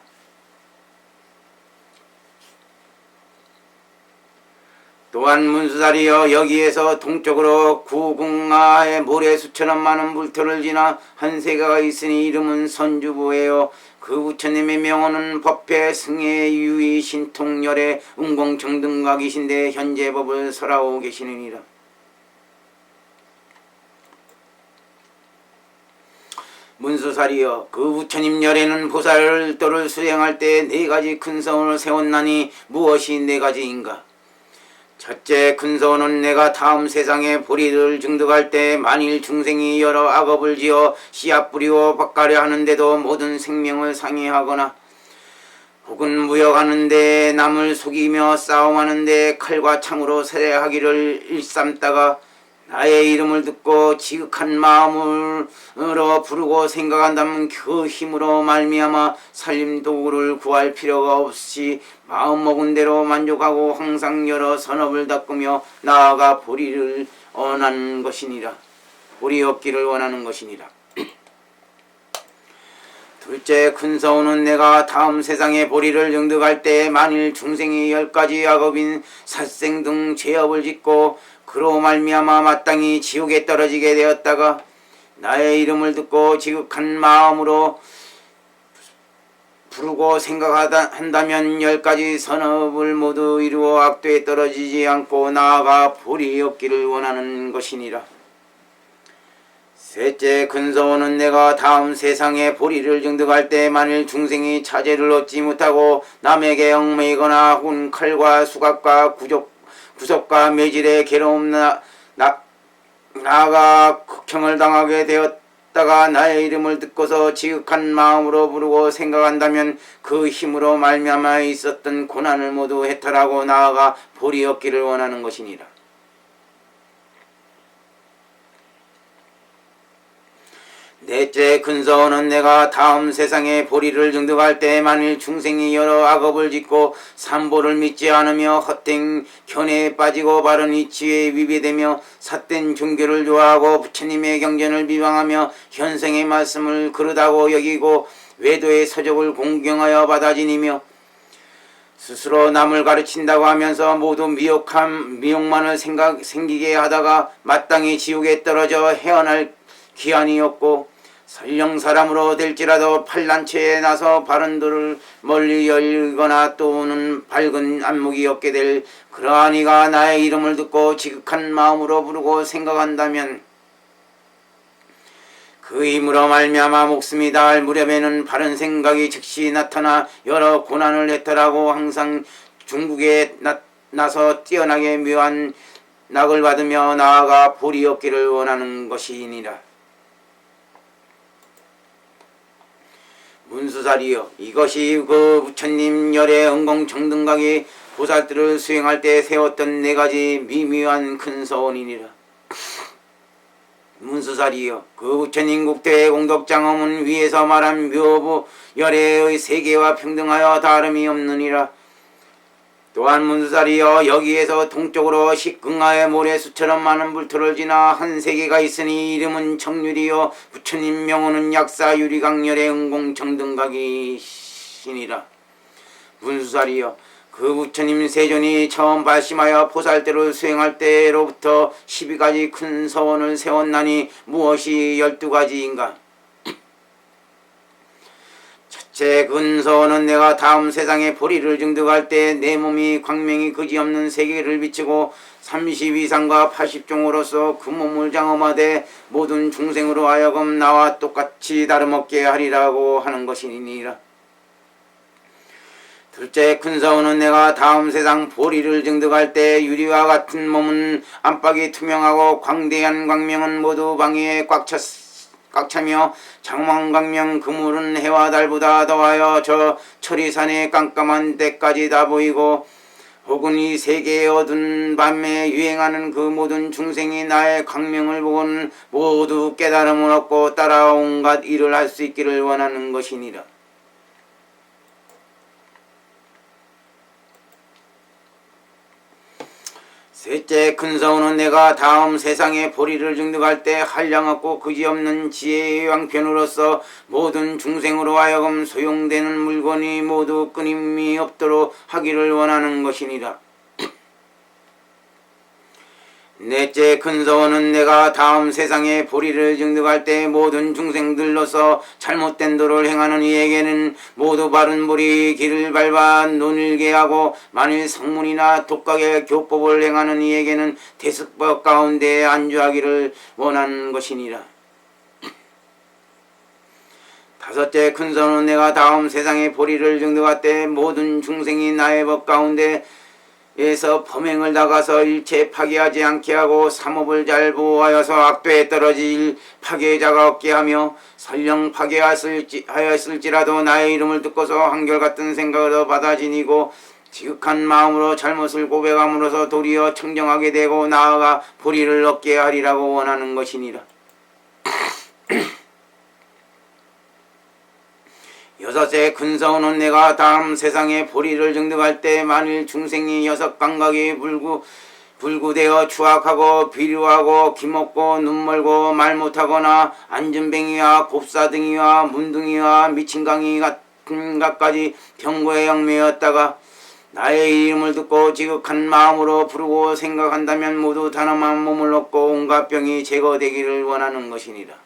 또한 문수살이여, 여기에서 동쪽으로 구궁하의 모래수처럼 많은 물터를 지나 한 세계가 있으니 이름은 선주부예요. 그 부처님의 명호는 법회, 승혜, 유의, 신통, 열애, 운공, 정등각이신데 현재 법을 설하고 계시느니라. 문수살이여, 그 부처님 열애는 보살도를 수행할 때 네 가지 큰 서원을 세웠나니 무엇이 네 가지인가? 첫째 큰 서원은 내가 다음 세상에 보리를 증득할 때 만일 중생이 여러 악업을 지어 씨앗 뿌리고 밭가려 하는데도 모든 생명을 상해하거나 혹은 무역하는데 남을 속이며 싸움하는데 칼과 창으로 살해하기를 일삼다가 나의 이름을 듣고 지극한 마음으로 부르고 생각한다면 그 힘으로 말미암아 살림도구를 구할 필요가 없이 마음먹은 대로 만족하고 항상 여러 선업을 닦으며 나아가 보리를 원하는 것이니라. 보리 얻기를 원하는 것이니라. 둘째 큰 서운은 내가 다음 세상에 보리를 증득할 때 만일 중생이 10가지 악업인殺生 등 죄업을 짓고 그로 말미암아 마땅히 지옥에 떨어지게 되었다가 나의 이름을 듣고 지극한 마음으로 부르고 생각한다면 10가지 선업을 모두 이루어 악도에 떨어지지 않고 나아가 보리 얻기를 원하는 것이니라. 셋째 큰 서원은 내가 다음 세상에 보리를 증득할 때 만일 중생이 차제를 얻지 못하고 남에게 얽매이거나 혹은 칼과 수갑과 구속과 매질의 괴로움 나아가 극형을 당하게 되었다가 나의 이름을 듣고서 지극한 마음으로 부르고 생각한다면 그 힘으로 말미암아 있었던 고난을 모두 해탈하고 나아가 보리 얻기를 원하는 것이니라. 넷째 큰 서원은 내가 다음 세상에 보리를 증득할 때 만일 중생이 여러 악업을 짓고 삼보를 믿지 않으며 헛된 견해에 빠지고 바른 이치에 위배되며 삿된 종교를 좋아하고 부처님의 경전을 비방하며 현생의 말씀을 그릇하고 여기고 외도의 서적을 공경하여 받아지니며 스스로 남을 가르친다고 하면서 모두 미혹만을 생기게 하다가 마땅히 지옥에 떨어져 헤어날 기한이 없고 설령 사람으로 될지라도 팔란체에 나서 바른 도를 멀리 열거나 또는 밝은 안목이 없게 될 그러한 이가 나의 이름을 듣고 지극한 마음으로 부르고 생각한다면 그 힘으로 말미암아 목숨이 닿을 무렵에는 바른 생각이 즉시 나타나 여러 고난을 해탈하고 항상 중국에 나서 뛰어나게 묘한 낙을 받으며 나아가 보리 얻기를 원하는 것이니라. 문수살이여, 이것이 그 부처님 열애 은공 정등각이 보살들을 수행할 때 세웠던 네 가지 미묘한 큰 서원이니라. 문수살이여, 그 부처님 국대의 공덕장엄은 위에서 말한 묘부 열애의 세계와 평등하여 다름이 없느니라. 또한 문수살이여, 여기에서 동쪽으로 식긍하의 모래수처럼 많은 불토를 지나 한 세계가 있으니 이름은 정률이요 부처님 명호는 약사 유리강열의 은공 정등각이시니라. 문수살이여, 그 부처님 세존이 처음 발심하여 보살대를 수행할 때로부터 12가지 큰 서원을 세웠나니 무엇이 12가지인가? 첫째 큰 서원은 내가 다음 세상에 보리를 증득할 때 내 몸이 광명이 그지없는 세계를 비치고 32상과 80종으로서 그 몸을 장엄하되 모든 중생으로 하여금 나와 똑같이 다름없게 하리라고 하는 것이니라. 둘째 큰사오는 내가 다음 세상 보리를 증득할 때 유리와 같은 몸은 안팎이 투명하고 광대한 광명은 모두 방위에 꽉 차며 장황광명 그물은 해와 달보다 더하여 저 철이산의 깜깜한 데까지 다 보이고 혹은 이 세계의 어두운 밤에 유행하는 그 모든 중생이 나의 광명을 보고는 모두 깨달음을 얻고 따라 온갖 일을 할 수 있기를 원하는 것이니라. 셋째 큰사오는 내가 다음 세상에 보리를 증득할 때 한량없고 그지없는 지혜의 왕편으로서 모든 중생으로 하여금 소용되는 물건이 모두 끊임이 없도록 하기를 원하는 것이니라. 넷째 큰사오는 내가 다음 세상에 보리를 증득할 때 모든 중생들로서 잘못된 도를 행하는 이에게는 모두 바른 보리 길을 밟아 논일게 하고 만일 성문이나 독각의 교법을 행하는 이에게는 대습법 가운데 안주하기를 원하는 것이니라. 다섯째 큰사오는 내가 다음 세상에 보리를 증득할 때 모든 중생이 나의 법 가운데 에서 범행을 나가서 일체 파괴하지 않게 하고 삼업을 잘 보호하여서 악도에 떨어질 파괴자가 없게 하며 설령 파괴하였을지라도 나의 이름을 듣고서 한결같은 생각으로 받아지니고 지극한 마음으로 잘못을 고백함으로써 도리어 청정하게 되고 나아가 보리를 얻게 하리라고 원하는 것이니라. 여섯째 큰사오는 내가 다음 세상에 보리를 증득할 때 만일 중생이 여섯 감각이 불구되어 추악하고 비류하고 기먹고 눈멀고 말 못하거나 앉은뱅이와 곱사등이와 문둥이와 미친강이 같은 것까지 병고에 얽매였다가 나의 이름을 듣고 지극한 마음으로 부르고 생각한다면 모두 단엄한 몸을 얻고 온갖 병이 제거되기를 원하는 것이니라.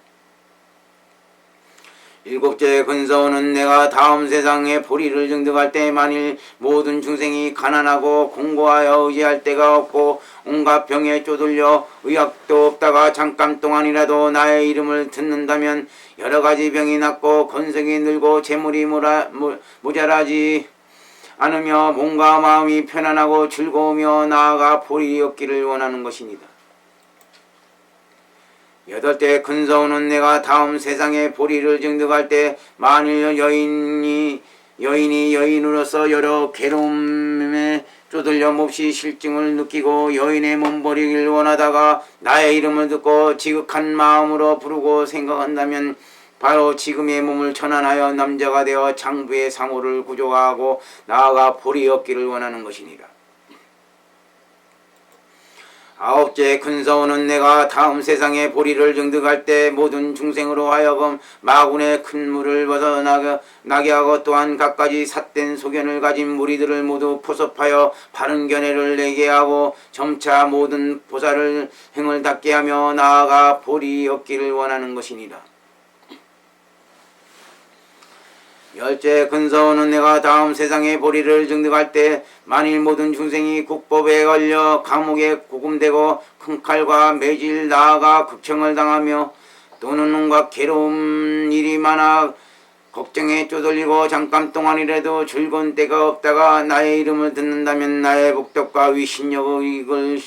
일곱째 큰사오는 내가 다음 세상에 보리를 증득할 때 만일 모든 중생이 가난하고 공고하여 의지할 데가 없고 온갖 병에 쪼들려 의학도 없다가 잠깐 동안이라도 나의 이름을 듣는다면 여러가지 병이 낫고 건성이 늘고 재물이 모자라지 않으며 몸과 마음이 편안하고 즐거우며 나아가 보리 얻기를 원하는 것입니다. 여덟째 큰사오는 내가 다음 세상에 보리를 증득할 때 만일 여인이 여인으로서 여러 괴로움에 쪼들려 몹시 실증을 느끼고 여인의 몸버리기를 원하다가 나의 이름을 듣고 지극한 마음으로 부르고 생각한다면 바로 지금의 몸을 전환하여 남자가 되어 장부의 상호를 구조하고 나아가 보리 얻기를 원하는 것이니라. 아홉째 큰사오는 내가 다음 세상에 보리를 증득할 때 모든 중생으로 하여금 마군의 큰 물을 벗어나게 하고 또한 갖가지 삿된 소견을 가진 무리들을 모두 포섭하여 바른 견해를 내게 하고 점차 모든 보살을 행을 닦게 하며 나아가 보리 얻기를 원하는 것이니라. 열째 큰사오는 내가 다음 세상에 보리를 증득할 때 만일 모든 중생이 국법에 걸려 감옥에 구금되고 큰 칼과 매질 나아가 극청을 당하며 또는 온갖 괴로운 일이 많아 걱정에 쪼들리고 잠깐 동안이라도 즐거운 때가 없다가 나의 이름을 듣는다면 나의 복덕과 위신력을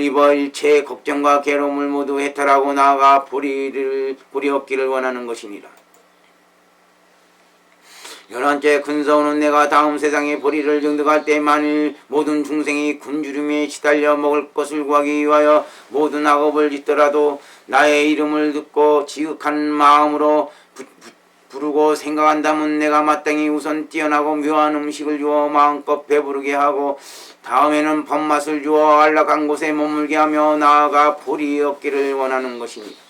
입어 일체 걱정과 괴로움을 모두 해탈하고 나아가 보리 얻기를 원하는 것이니라. 열한째 큰사오는 내가 다음 세상에 보리를 증득할 때 만일 모든 중생이 굶주림에 시달려 먹을 것을 구하기 위하여 모든 악업을 짓더라도 나의 이름을 듣고 지극한 마음으로 부르고 생각한다면 내가 마땅히 우선 뛰어나고 묘한 음식을 주어 마음껏 배부르게 하고 다음에는 법맛을 주어 안락한 곳에 머물게 하며 나아가 보리 얻기를 원하는 것이니.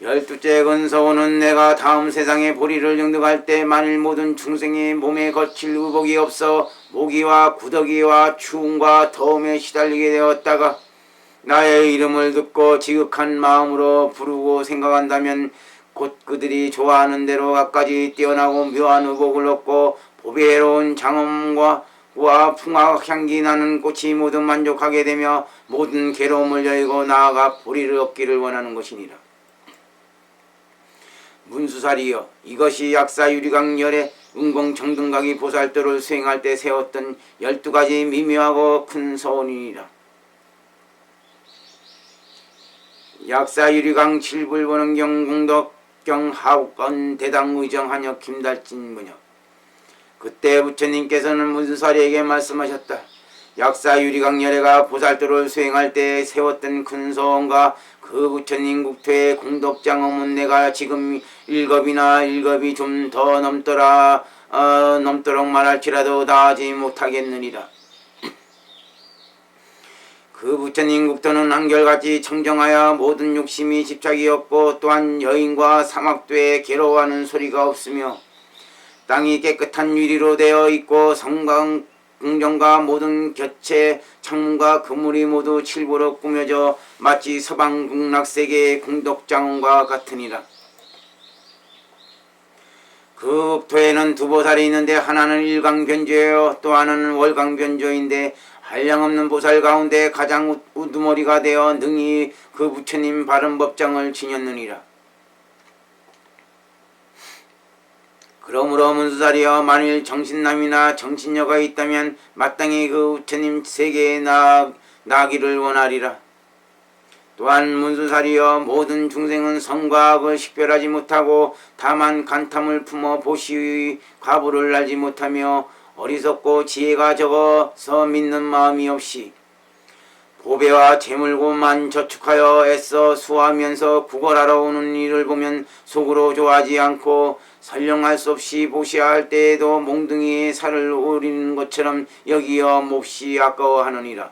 열두째 큰사오는 내가 다음 세상에 보리를 증득할 때 만일 모든 중생의 몸에 거칠 의복이 없어 모기와 구더기와 추움과 더움에 시달리게 되었다가 나의 이름을 듣고 지극한 마음으로 부르고 생각한다면 곧 그들이 좋아하는 대로 갖가지 뛰어나고 묘한 의복을 얻고 보배로운 장엄과 풍악 향기 나는 꽃이 모두 만족하게 되며 모든 괴로움을 여의고 나아가 보리를 얻기를 원하는 것이니라. 문수살이여 이것이 약사 유리강열의 은공정등각이 보살도를 수행할 때 세웠던 12가지 미묘하고 큰 서원이니라. 약사유리강 칠불보는경 공덕경 하옥건 대당의정 한역 김달진 문역. 그때 부처님께서는 문수사리에게 말씀하셨다. 약사유리강 열애가 보살도를 수행할 때 세웠던 큰 서원과 그 부처님 국토의 공덕장엄은 내가 지금 1급이나 1급이 좀 더 넘도록 말할지라도 다 하지 못하겠느니라. 그 부처님 국토는 한결같이 청정하여 모든 욕심이 집착이 없고 또한 여인과 사막도에 괴로워하는 소리가 없으며 땅이 깨끗한 유리로 되어 있고 성강 궁정과 모든 곁에 창문과 그물이 모두 칠보로 꾸며져 마치 서방 극락세계의 궁덕장원과 같으니라. 그 국토에는 두 보살이 있는데 하나는 일강변조요 또 하나는 월강변조인데 한량없는 보살 가운데 가장 우두머리가 되어 능히 그 부처님 바른 법장을 지녔느니라. 그러므로 문수사리여 만일 정신남이나 정신녀가 있다면 마땅히 그 부처님 세계에 나기를 원하리라. 또한 문수사리여 모든 중생은 성과 악을 식별하지 못하고 다만 간탐을 품어 보시의 과부를 알지 못하며 어리석고 지혜가 적어서 믿는 마음이 없이 보배와 재물고만 저축하여 애써 수하면서 구걸하러 오는 이를 보면 속으로 좋아하지 않고 설령할 수 없이 보시할 때에도 몽둥이에 살을 오리는 것처럼 여기어 몹시 아까워하느니라.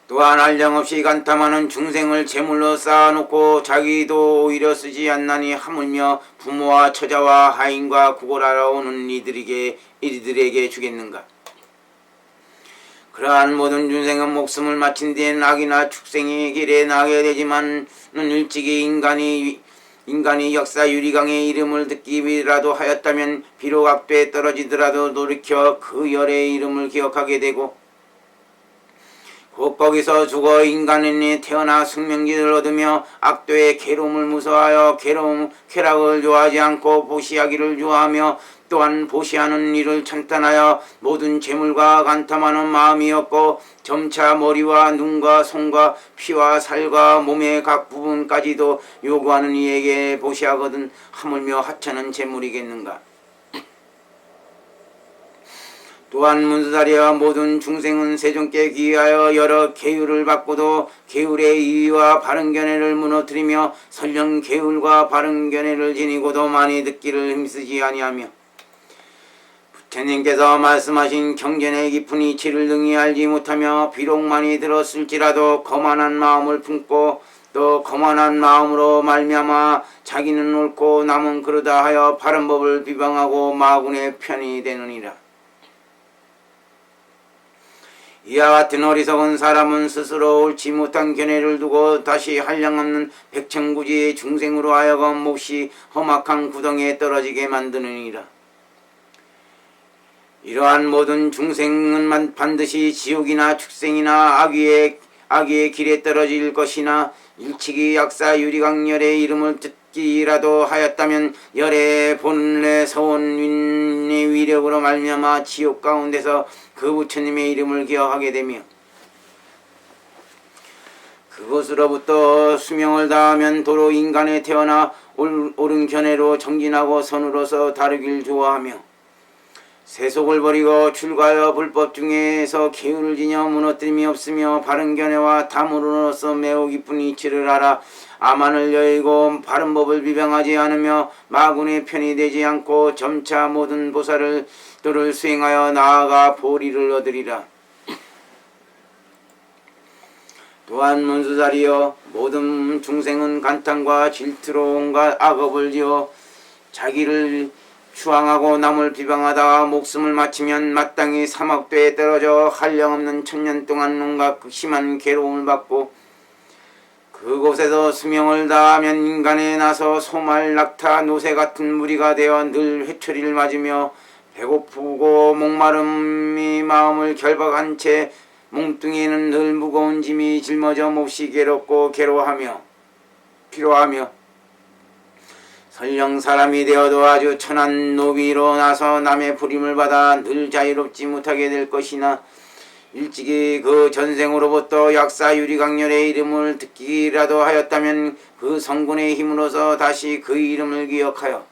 또한 한량없이 간탐하는 중생을 제물로 쌓아놓고 자기도 오히려 쓰지 않나니 하물며 부모와 처자와 하인과 구걸하러 오는 이들에게 주겠는가. 그러한 모든 중생은 목숨을 마친 뒤엔 악이나 축생의 길에 나게 되지만은 일찍이 인간이 역사 유리강의 이름을 듣기라도 하였다면 비록 악도에 떨어지더라도 돌이켜 그 열의 이름을 기억하게 되고 곧 거기서 죽어 인간인이 태어나 숙명기를 얻으며 악도의 괴로움을 무서워하여 쾌락을 좋아하지 않고 보시하기를 좋아하며 또한 보시하는 일을 찬탄하여 모든 재물과 간탐하는 마음이었고 점차 머리와 눈과 손과 피와 살과 몸의 각 부분까지도 요구하는 이에게 보시하거든 하물며 하찮은 재물이겠는가. 또한 문수사리와 모든 중생은 세존께 귀하여 여러 계율을 받고도 계율의 이의와 바른 견해를 무너뜨리며 설령 계율과 바른 견해를 지니고도 많이 듣기를 힘쓰지 아니하며 부처님께서 말씀하신 경전의 깊은 이치를 능히 알지 못하며 비록 많이 들었을지라도 거만한 마음을 품고 또 거만한 마음으로 말미암아 자기는 옳고 남은 그러다 하여 바른 법을 비방하고 마군의 편이 되느니라. 이와 같은 어리석은 사람은 스스로 옳지 못한 견해를 두고 다시 한량없는 백천구지의 중생으로 하여금 몹시 험악한 구덩이에 떨어지게 만드느니라. 이러한 모든 중생은 반드시 지옥이나 축생이나 악의의 길에 떨어질 것이나 일찍이 약사 유리강열의 이름을 듣기라도 하였다면 열의 본래 서원윈의 위력으로 말미암아 지옥 가운데서 그 부처님의 이름을 기억하게 되며 그것으로부터 수명을 다하면 도로 인간에 태어나 옳은 견해로 정진하고 선으로서 다르길 좋아하며 세속을 버리고 출가하여 불법 중에서 계율을 지녀 무너뜨림이 없으며 바른 견해와 담으로서 매우 깊은 이치를 알아 아만을 여의고 바른 법을 비방하지 않으며 마군의 편이 되지 않고 점차 모든 보살들을 수행하여 나아가 보리를 얻으리라. 또한 문수사리여 모든 중생은 간탐과 질투로 온갖 악업을 지어 자기를 추앙하고 남을 비방하다가 목숨을 마치면 마땅히 사막도에 떨어져 한량없는 천년 동안 온갖 극심한 괴로움을 받고 그곳에서 수명을 다하면 인간에 나서 소말, 낙타, 노새 같은 무리가 되어 늘 회초리를 맞으며 배고프고 목마름이 마음을 결박한 채 몸뚱이에는 늘 무거운 짐이 짊어져 몹시 괴롭고 괴로워하며 설령 사람이 되어도 아주 천한 노비로 나서 남의 부림을 받아 늘 자유롭지 못하게 될 것이나 일찍이 그 전생으로부터 약사 유리강렬의 이름을 듣기라도 하였다면 그 성군의 힘으로서 다시 그 이름을 기억하여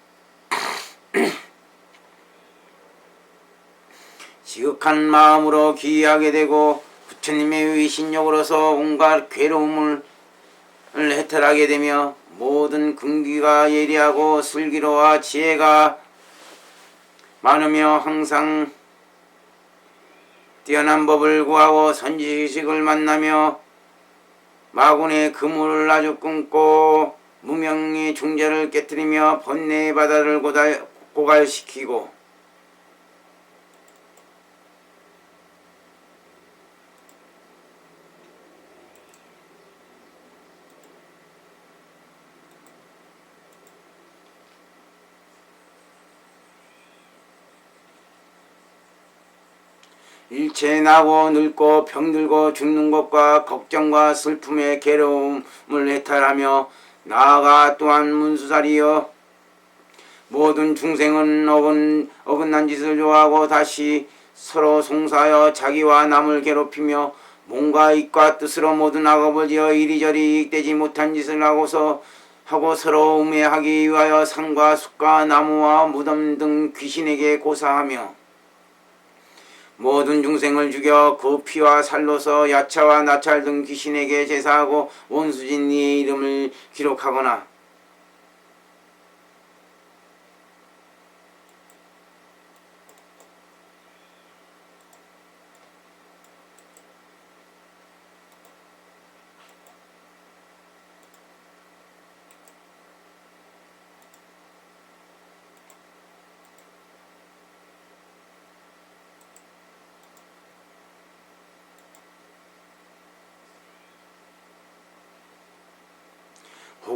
지극한 마음으로 기하게 되고 부처님의 위신력으로서 온갖 괴로움을 해탈하게 되며 모든 근기가 예리하고 슬기로와 지혜가 많으며 항상 뛰어난 법을 구하고 선지식을 만나며 마군의 그물을 아주 끊고 무명의 중재를 깨뜨리며 번뇌의 바다를 고갈시키고 일체 나고 늙고 병들고 죽는 것과 걱정과 슬픔의 괴로움을 해탈하며 나아가 또한 문수살이여 모든 중생은 어긋난 짓을 좋아하고 다시 서로 송사하여 자기와 남을 괴롭히며 몸과 입과 뜻으로 모든 악업을 지어 이리저리 이익되지 못한 짓을 하고 서로 음해하기 위하여 산과 숲과 나무와 무덤 등 귀신에게 고사하며 모든 중생을 죽여 그 피와 살로서 야차와 나찰 등 귀신에게 제사하고 원수진 이의 이름을 기록하거나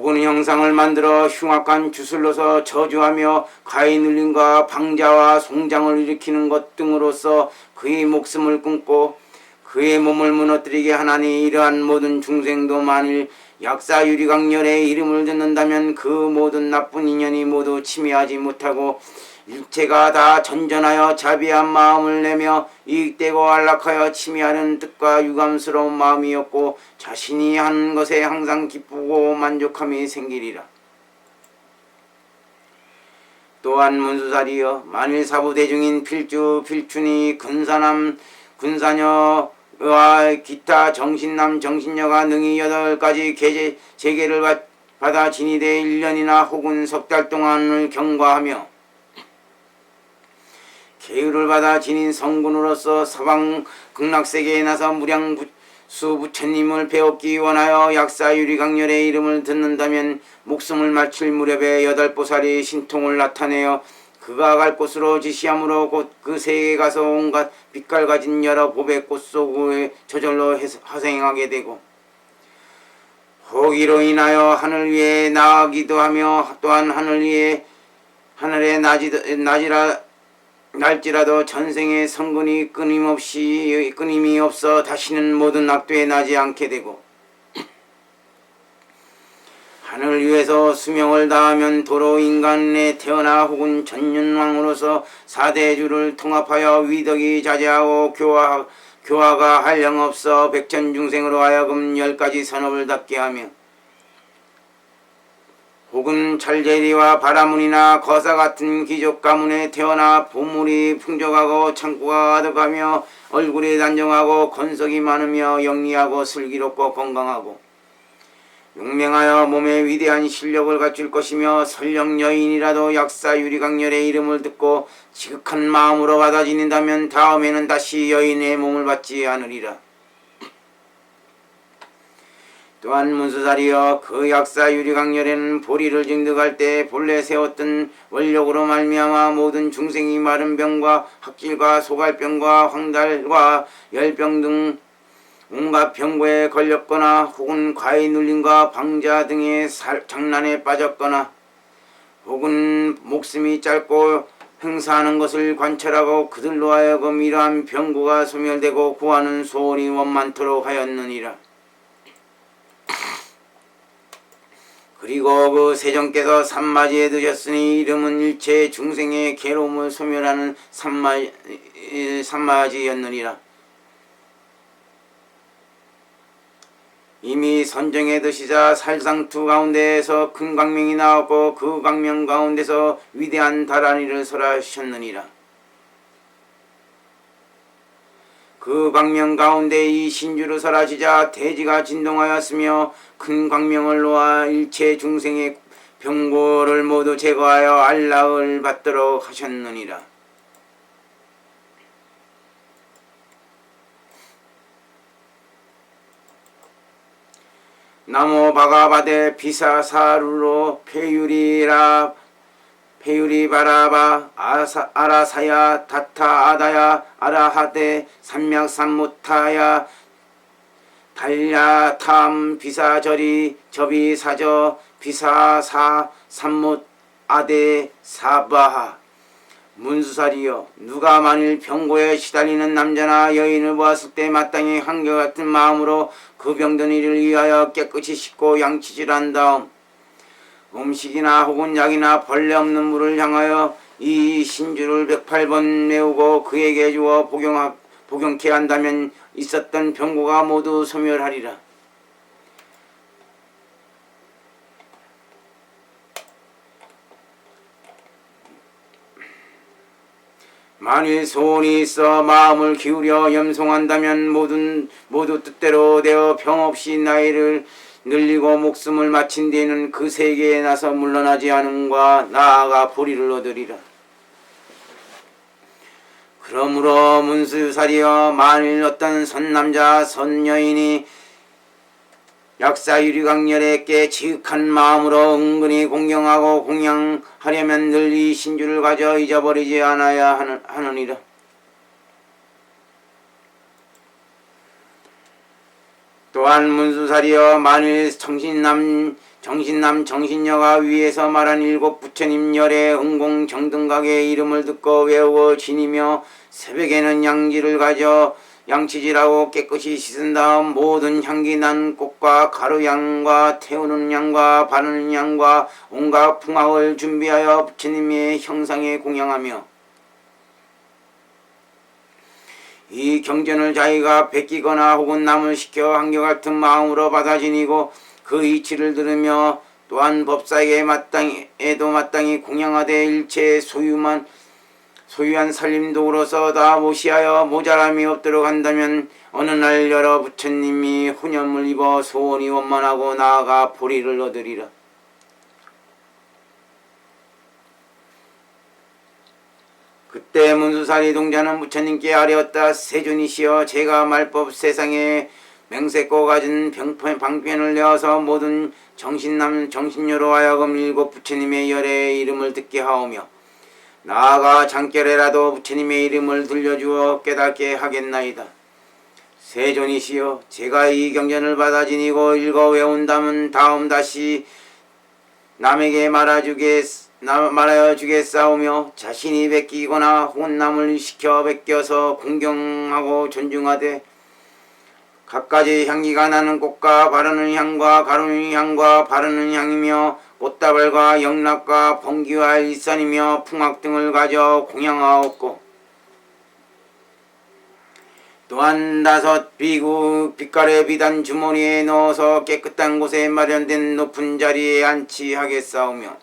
혹은 형상을 만들어 흉악한 주술로서 저주하며 가히 눌림과 방자와 송장을 일으키는 것 등으로서 그의 목숨을 끊고 그의 몸을 무너뜨리게 하나니 이러한 모든 중생도 만일 약사 유리강렬의 이름을 듣는다면 그 모든 나쁜 인연이 모두 침해하지 못하고 일체가 다 전전하여 자비한 마음을 내며 이익되고 안락하여 침해하는 뜻과 유감스러운 마음이었고 자신이 하는 것에 항상 기쁘고 만족함이 생기리라. 또한 문수살이여 만일 사부대중인 필주 필춘이 근사남 근사녀와 기타 정신남 정신녀가 능히 8가지 제계를 받아 진이되 1년이나 혹은 석 달 동안을 경과하며 계율을 받아 지닌 성군으로서 서방 극락세계에 나서 무량수 부처님을 배웠기 원하여 약사 유리강렬의 이름을 듣는다면 목숨을 마칠 무렵에 8보살이 신통을 나타내어 그가 갈 곳으로 지시함으로 곧 그 세계에 가서 온갖 빛깔 가진 여러 법의 꽃 속에 저절로 화생하게 되고 혹 이로 인하여 하늘 위에 나아가기도 하며 또한 하늘에 날지라도 전생의 성근이 끊임이 없어 다시는 모든 악도에 나지 않게 되고 하늘 위에서 수명을 다하면 도로 인간에 태어나 혹은 전윤왕으로서 4대주를 통합하여 위덕이 자제하고 교화가 한량없어 백천중생으로 하여금 10가지 선업을 닦게 하며 혹은 찰제리와 바라문이나 거사 같은 귀족 가문에 태어나 보물이 풍족하고 창고가 가득하며 얼굴이 단정하고 건석이 많으며 영리하고 슬기롭고 건강하고 용맹하여 몸에 위대한 실력을 갖출 것이며 설령 여인이라도 약사 유리강렬의 이름을 듣고 지극한 마음으로 받아들인다면 다음에는 다시 여인의 몸을 받지 않으리라. 또한 문수살이여 그 약사 유리강렬에는 보리를 증득할 때 본래 세웠던 원력으로 말미암아 모든 중생이 마른 병과 학질과 소갈병과 황달과 열병 등 온갖 병고에 걸렸거나 혹은 과히 눌림과 방자 등의 장난에 빠졌거나 혹은 목숨이 짧고 행사하는 것을 관찰하고 그들로 하여금 이러한 병고가 소멸되고 구하는 소원이 원만토록 하였느니라. 그리고 그 세존께서 산마지에 드셨으니 이름은 일체 중생의 괴로움을 소멸하는 산마지였느니라. 이미 선정에 드시자 살상투 가운데에서 큰 광명이 나왔고 그 광명 가운데서 위대한 다란이를 설하셨느니라. 그 광명 가운데 이 신주를 설하시자 대지가 진동하였으며 큰 광명을 놓아 일체 중생의 병고를 모두 제거하여 안락을 받도록 하셨느니라. 나모 바가바데 비사사루로 페유리바라바 아라사야 다타 아다야 아라하데 삼맥삼무타야 달야탐 비사저리 저비사저 비사사 삼무 아데 사바하. 문수살이여, 누가 만일 병고에 시달리는 남자나 여인을 보았을 때 마땅히 한결같은 마음으로 그 병든 이를 위하여 깨끗이 씻고 양치질한 다음 음식이나 혹은 약이나 벌레 없는 물을 향하여 이 신주를 108번 메우고 그에게 주어 복용케 한다면 있었던 병고가 모두 소멸하리라. 만일 소원이 있어 마음을 기울여 염송한다면 모두 뜻대로 되어 병없이 나이를 늘리고 목숨을 마친 뒤에는 그 세계에 나서 물러나지 않음과 나아가 보리를 얻으리라. 그러므로 문수살이여, 만일 어떤 선남자 선여인이 약사유리강렬에게 지극한 마음으로 은근히 공경하고 공양하려면 늘 이 신주를 가져 잊어버리지 않아야 하느니라. 또한 문수살이여, 만일 정신여가 위에서 말한 7 부처님 열의 은공 정등각의 이름을 듣고 외우고 지니며 새벽에는 양지를 가져 양치질하고 깨끗이 씻은 다음 모든 향기 난 꽃과 가루향과 태우는 향과 바르는 향과 온갖 풍악을 준비하여 부처님의 형상에 공양하며 이 경전을 자기가 베끼거나 혹은 남을 시켜 한결같은 마음으로 받아 지니고 그 이치를 들으며 또한 법사에게 마땅히 공양하되 일체 소유한 살림도구로서 다 모시하여 모자람이 없도록 한다면 어느 날 여러 부처님이 훈염을 입어 소원이 원만하고 나아가 보리를 얻으리라. 그때 문수살이 동자는 부처님께 아뢰었다. 세존이시여, 제가 말법 세상에 맹세코 가진 방편을 내어서 모든 정신여로 하여금 7 부처님의 열의 이름을 듣게 하오며 나아가 잠결에라도 부처님의 이름을 들려주어 깨닫게 하겠나이다. 세존이시여, 제가 이 경전을 받아 지니고 읽어 외운다면 다음 다시 남에게 말하여 주겠사오며 자신이 베끼거나 혹은 남을 시켜 베껴서 공경하고 존중하되 갖가지 향기가 나는 꽃과 바르는 향과 가루는 향과 바르는 향이며 꽃다발과 영락과 번기와 일산이며 풍악 등을 가져 공양하옵고 또한 5 빛깔의 비단 주머니에 넣어서 깨끗한 곳에 마련된 높은 자리에 안치하겠사오며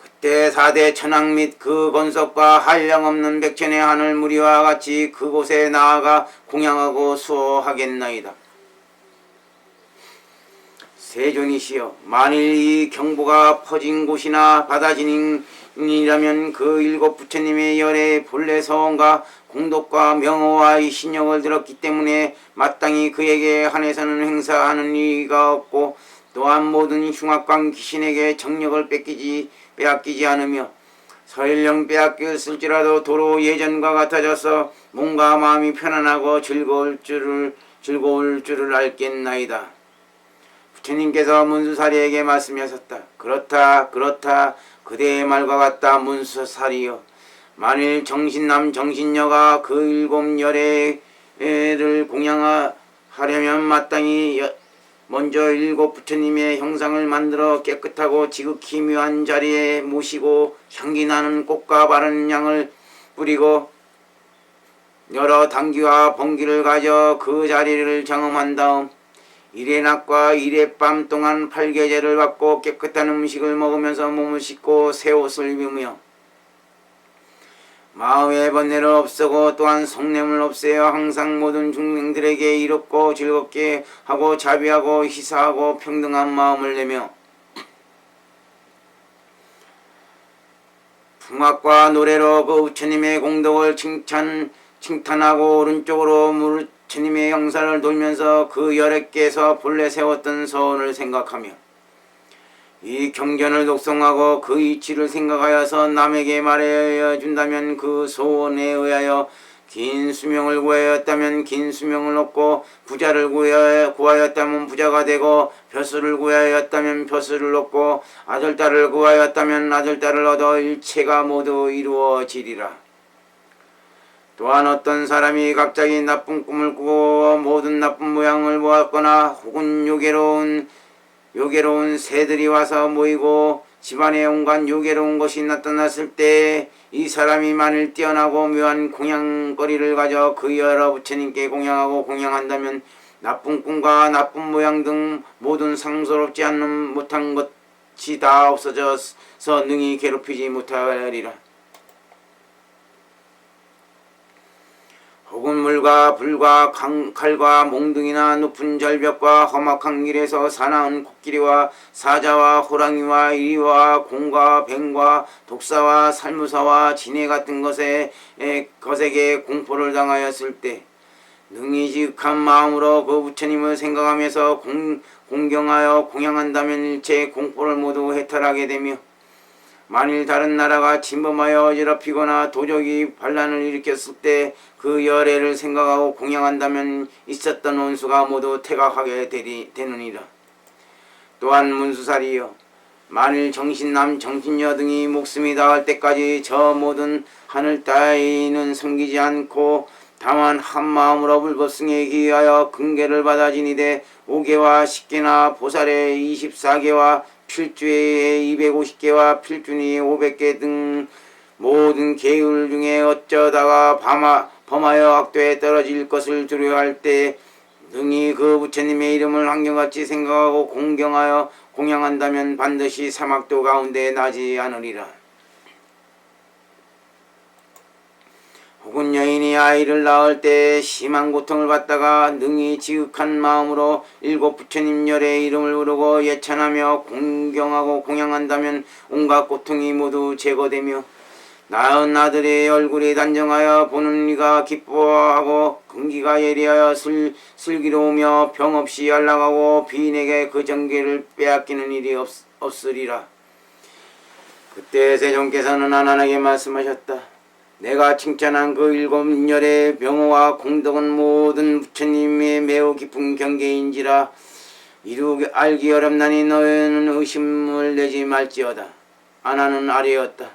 그때 4대 천왕 및 그 건석과 한량없는 백천의 하늘 무리와 같이 그곳에 나아가 공양하고 수호하겠나이다. 세존이시여, 만일 이 경보가 퍼진 곳이나 바다진이라면 그 7 부처님의 열의 본래 서원과 공덕과 명호와 이 신력을 들었기 때문에 마땅히 그에게 한해서는 행사하는 이가 없고 또한 모든 흉악광 귀신에게 정력을 빼앗기지 않으며 설령 빼앗겼을지라도 도로 예전과 같아져서 몸과 마음이 편안하고 즐거울 줄을 알겠나이다. 부처님께서 문수살이에게 말씀하셨다. 그렇다. 그대의 말과 같다 문수살이여. 만일 정신남 정신녀가 그 일곱 열애를 공양하려면 마땅히 먼저 일곱 부처님의 형상을 만들어 깨끗하고 지극히 묘한 자리에 모시고 향기나는 꽃과 바른 향을 뿌리고 여러 당귀와 번기를 가져 그 자리를 정음한 다음 이래 낮과 이래 밤 동안 팔계제를 받고 깨끗한 음식을 먹으면서 몸을 씻고 새 옷을 입으며 마음의 번뇌를 없애고 또한 성냄을 없애어 항상 모든 중생들에게 이롭고 즐겁게 하고 자비하고 희사하고 평등한 마음을 내며 풍악과 노래로 그 부처님의 공덕을 칭탄하고 오른쪽으로 부처님의 형상을 돌면서 그 열애께서 본래 세웠던 서원을 생각하며 이 경전을 독송하고 그 이치를 생각하여서 남에게 말하여 준다면 그 소원에 의하여 긴 수명을 구하였다면 긴 수명을 얻고 부자를 구하였다면 부자가 되고 벼슬을 구하였다면 벼슬을 얻고 아들딸을 구하였다면 아들딸을 얻어 일체가 모두 이루어지리라. 또한 어떤 사람이 갑자기 나쁜 꿈을 꾸고 모든 나쁜 모양을 보았거나 혹은 요괴로운 새들이 와서 모이고 집안에 온갖 요괴로운 것이 나타났을 때 이 사람이 만일 뛰어나고 묘한 공양거리를 가져 그 여러 부처님께 공양하고 공양한다면 나쁜 꿈과 나쁜 모양 등 모든 상스럽지 않는 못한 것이 다 없어져서 능히 괴롭히지 못하리라. 혹은 물과 불과 칼과 몽둥이나 높은 절벽과 험악한 길에서 사나운 코끼리와 사자와 호랑이와 이리와 공과 뱀과 독사와 살무사와 지네 같은 것에게 공포를 당하였을 때 능히 지극한 마음으로 그 부처님을 생각하면서 공경하여 공양한다면 일체의 공포를 모두 해탈하게 되며 만일 다른 나라가 침범하여 어지럽히거나 도적이 반란을 일으켰을 때 그 열애를 생각하고 공양한다면 있었던 원수가 모두 퇴각하게 되느니라. 또한 문수살이여 만일 정신남 정신여 등이 목숨이 다할 때까지 저 모든 하늘 따위는 섬기지 않고 다만 한마음으로 불법승에 기하여 근계를 받아 지니되 5개와 10개나 보살의 24개와 필주의 250개와 필준이 500개 등 모든 계율 중에 어쩌다가 범하여 악도에 떨어질 것을 두려워할 때 능히 그 부처님의 이름을 한결같이 생각하고 공경하여 공양한다면 반드시 사막도 가운데 나지 않으리라. 혹은 여인이 아이를 낳을 때 심한 고통을 받다가 능히 지극한 마음으로 일곱 부처님 열의 이름을 부르고 예찬하며 공경하고 공양한다면 온갖 고통이 모두 제거되며 낳은 아들의 얼굴이 단정하여 보는 이가 기뻐하고 근기가 예리하여 슬기로우며 병없이 안락하고 비인에게 그 정계를 빼앗기는 일이 없으리라. 그때 세존께서는 안한하게 말씀하셨다. 내가 칭찬한 그 일곱 열의 명호와 공덕은 모든 부처님의 매우 깊은 경계인지라 알기 어렵나니 너희는 의심을 내지 말지어다. 안하는 아뢰었다.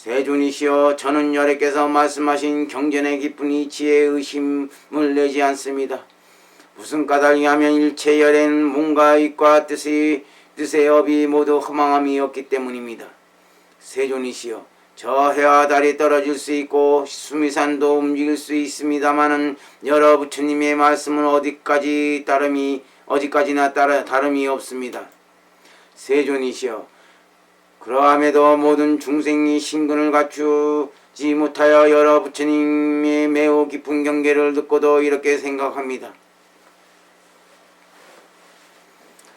세존이시여 저는 열애께서 말씀하신 경전의 깊은 이치에 의심을 내지 않습니다. 무슨 까닭이 하면 일체 열애는 몸과意과 뜻의 업이 모두 허망함이 없기 때문입니다. 세존이시여 저 해와 달이 떨어질 수 있고 수미산도 움직일 수 있습니다마는 여러 부처님의 말씀은 어디까지나 다름이 없습니다. 세존이시여 그러함에도 모든 중생이 신근을 갖추지 못하여 여러 부처님의 매우 깊은 경계를 듣고도 이렇게 생각합니다.